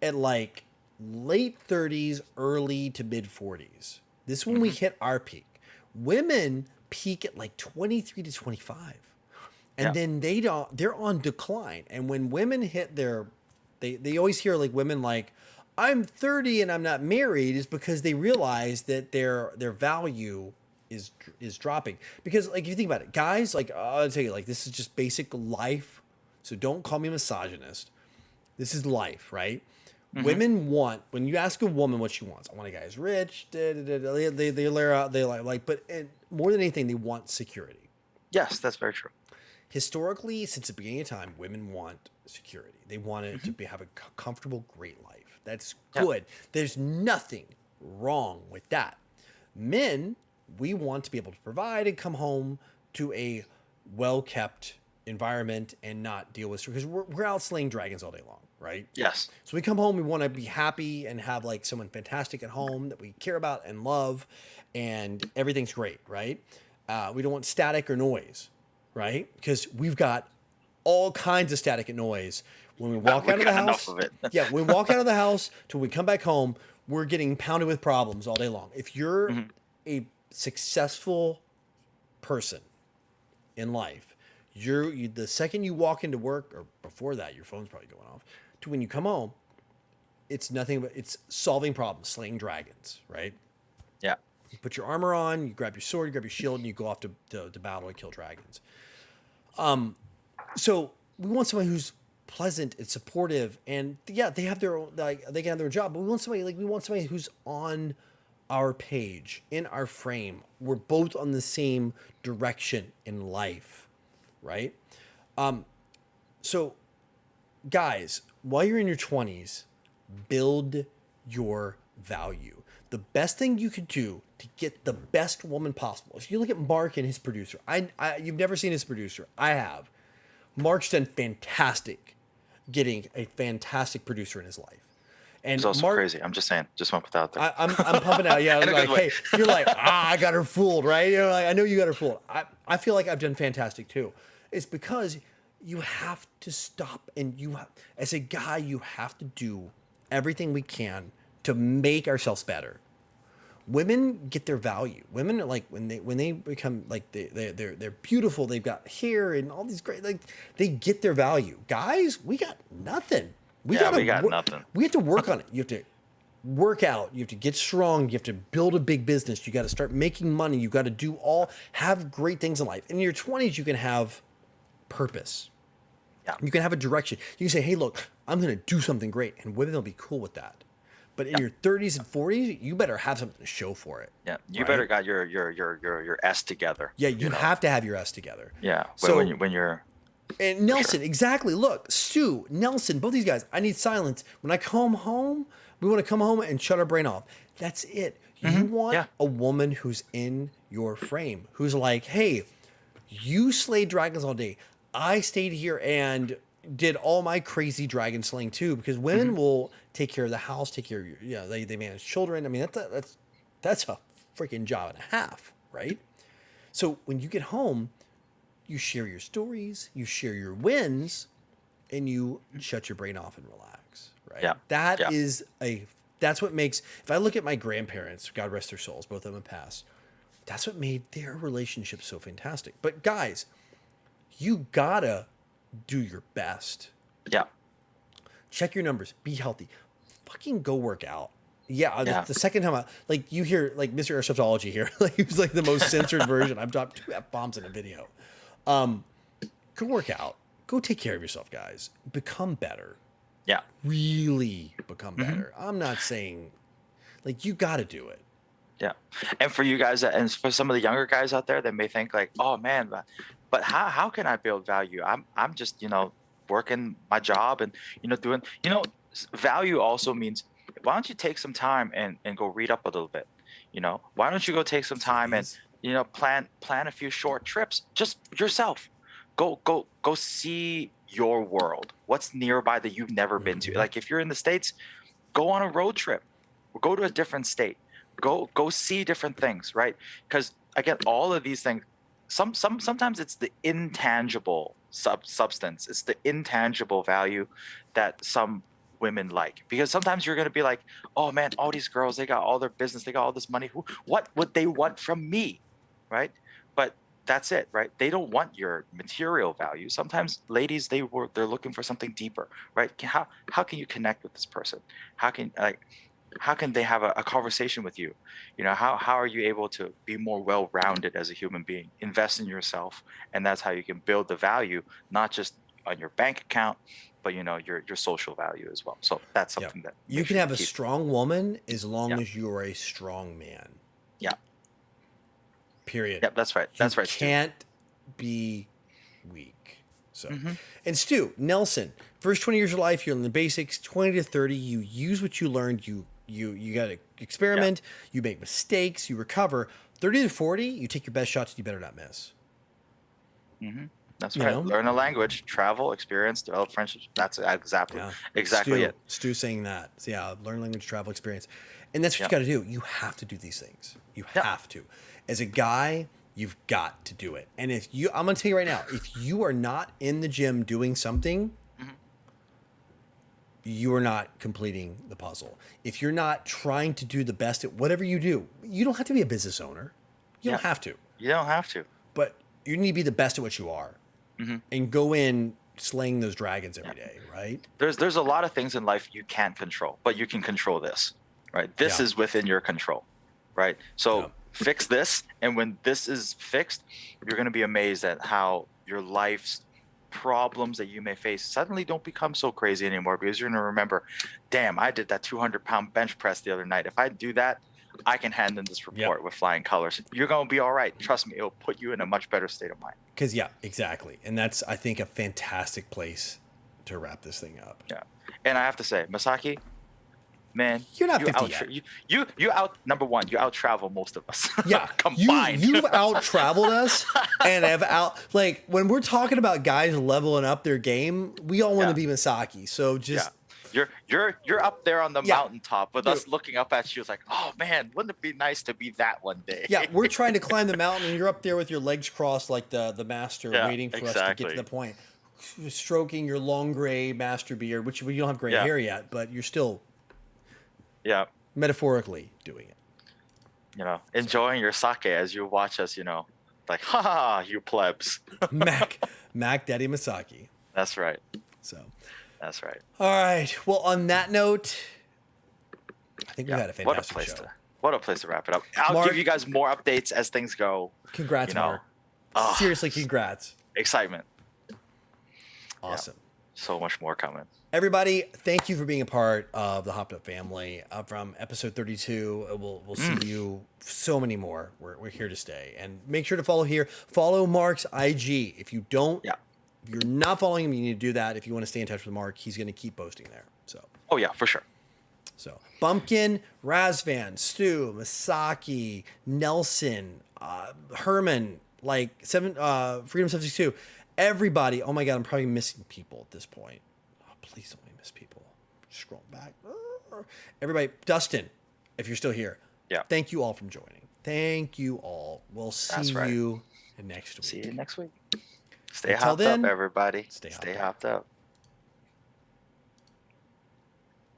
at like late 30s, early to mid 40s. This is when we hit our peak. Women peak at like 23 to 25. And then they're on decline. And when women hit they always hear like women like, I'm 30 and I'm not married, is because they realize that their value is dropping. Because like, if you think about it, guys, like, I'll tell you, like, this is just basic life. So don't call me a misogynist. This is life, right? Women want, when you ask a woman what she wants, I want a guy who's rich, they layer out, they like, but more than anything, they want security. Yes, that's very true. Historically, since the beginning of time, women want security. They want it to have a comfortable, great life. That's good. There's nothing wrong with that. Men, we want to be able to provide and come home to a well-kept environment and not deal with, because we're out slaying dragons all day long, right? Yes. So we come home, we want to be happy and have like someone fantastic at home that we care about and love, and everything's great, right? We don't want static or noise, right? Because we've got all kinds of static and noise when we walk out of the house. Enough of it. Yeah, when we walk out of the house till we come back home, we're getting pounded with problems all day long. If you're a successful person in life, the second you walk into work, or before that, your phone's probably going off, to when you come home, it's nothing but it's solving problems, slaying dragons, right? Yeah. You put your armor on, you grab your sword, you grab your shield, and you go off to battle and kill dragons. So we want somebody who's pleasant and supportive, and yeah, they have their own, like they can have their job, but we want somebody who's on our page, in our frame. We're both on the same direction in life, right? So guys, while you're in your 20s, build your value. The best thing you could do to get the best woman possible. If you look at Mark and his producer, you've never seen his producer. I have. Mark's done fantastic getting a fantastic producer in his life. And It's also Mark, crazy. I'm just saying. Just want to put that out there. I'm pumping out. Yeah, In a like, good way. hey, you're like, I got her fooled, right? You're like, I know you got her fooled. I feel like I've done fantastic too. It's because you have to stop, and as a guy, you have to do everything we can to make ourselves better. Women get their value. Women are like when they become like they're beautiful. They've got hair and all these great, like they get their value. Guys, we got nothing. We got nothing. We have to work on it. You have to work out. You have to get strong. You have to build a big business. You got to start making money. You got to have great things in life. In your 20s, you can have purpose. Yeah. You can have a direction. You can say, hey, look, I'm going to do something great. And women will be cool with that. But in your 30s and 40s, you better have something to show for it. Yeah, you right? better got your S together. Yeah, you have to have your S together. Yeah, So when you're and Nelson, exactly. Look, Stu, Nelson, both these guys. I need silence. When I come home, we want to come home and shut our brain off. That's it. You want a woman who's in your frame, who's like, hey, you slayed dragons all day. I stayed here and did all my crazy dragon slaying too, because women will take care of the house, take care of your, they manage children. I mean, that's a freaking job and a half, right? So when you get home, you share your stories, you share your wins, and you shut your brain off and relax, right? Yeah. That's what makes, if I look at my grandparents, God rest their souls, both of them have passed, that's what made their relationship so fantastic. But guys, you gotta do your best. Yeah. Check your numbers. Be healthy. Fucking go work out. Yeah. The second time like you hear like Mr. Airsoftology here, like he was like the most censored version. I've dropped 2 F-bombs in a video. Go work out. Go take care of yourself, guys. Become better. Yeah. Really become better. I'm not saying like you got to do it. Yeah. And for you guys, and for some of the younger guys out there that may think like, oh man, but how can I build value? I'm just, working my job and, doing, value also means, why don't you take some time and go read up a little bit? Why don't you go take some time and, plan a few short trips, just yourself. Go see your world. What's nearby that you've never been to? Like if you're in the States, go on a road trip, or go to a different state, go see different things, right? Because again, all of these things, sometimes it's the intangible substance, it's the intangible value that some women like, because sometimes you're going to be like, oh man, all these girls, they got all their business, they got all this money, what would they want from me, right? But that's it, right? They don't want your material value. Sometimes ladies, they're looking for something deeper, right? How can you connect with this person? How can they have a conversation with you? How are you able to be more well-rounded as a human being? Invest in yourself, and that's how you can build the value, not just on your bank account, but your social value as well. So that's something that you can have a strong woman as long as you are a strong man. Yeah. Period. Yep, that's right. That's right. You can't be weak. So, and Stu, Nelson, first 20 years of life, you're in the basics. 20 to 30, you use what you learned. You got to experiment. You make mistakes. You recover. 30 to 40, you take your best shots. And you better not miss. That's right. Learn a language, travel, experience, develop friendships. That's exactly it. Stu saying that. So learn language, travel, experience. And that's what you got to do. You have to do these things. You have to. As a guy, you've got to do it. And I'm going to tell you right now, if you are not in the gym doing something, you are not completing the puzzle. If you're not trying to do the best at whatever you do, you don't have to be a business owner. You don't have to. You don't have to. But you need to be the best at what you are. And go in slaying those dragons every day, right? There's a lot of things in life you can't control, but you can control this, right? This is within your control, right? So fix this, and when this is fixed, you're going to be amazed at how your life's problems that you may face suddenly don't become so crazy anymore, because you're going to remember, damn, I did that 200-pound bench press the other night. If I do that, I can hand in this report with flying colors. You're going to be all right. Trust me, it'll put you in a much better state of mind. Because, yeah, exactly. And that's, I think, a fantastic place to wrap this thing up. Yeah. And I have to say, Masaki, man, you're not 50 yet. You out, number one, you out travel most of us. Yeah, combined. You've out traveled us, and have out, like, when we're talking about guys leveling up their game, we all want to be Masaki. So just you're up there on the mountaintop with us looking up at you. It's like, oh man, wouldn't it be nice to be that one day? Yeah, we're trying to climb the mountain, and you're up there with your legs crossed like the master, waiting for us to get to the point. Stroking your long gray master beard, which you don't have gray hair yet, but you're still metaphorically doing it. You know, enjoying your sake as you watch us, you know, like, ha, you plebs. Mac Daddy Masaki. That's right. So that's right. All right. Well, on that note, I think we had a fantastic show. What a place to wrap it up. I'll give you guys more updates as things go. Congrats, Mark. Seriously, congrats. Excitement. Awesome. Yeah, so much more coming. Everybody, thank you for being a part of the Hopped Up family. From episode 32, we'll see you so many more. We're here to stay. And make sure to follow here. Follow Mark's IG. If you don't, if you're not following him, you need to do that. If you want to stay in touch with Mark, he's going to keep posting there. So. Oh, yeah, for sure. So, Bumpkin, Razvan, Stu, Masaki, Nelson, Herman, like Freedom 72. Everybody, oh my God, I'm probably missing people at this point. Oh, please don't let me miss people. Scroll back. Everybody, Dustin, if you're still here, thank you all for joining. Thank you all. We'll see you next week. See you next week. Stay hopped up, everybody. Stay hopped up.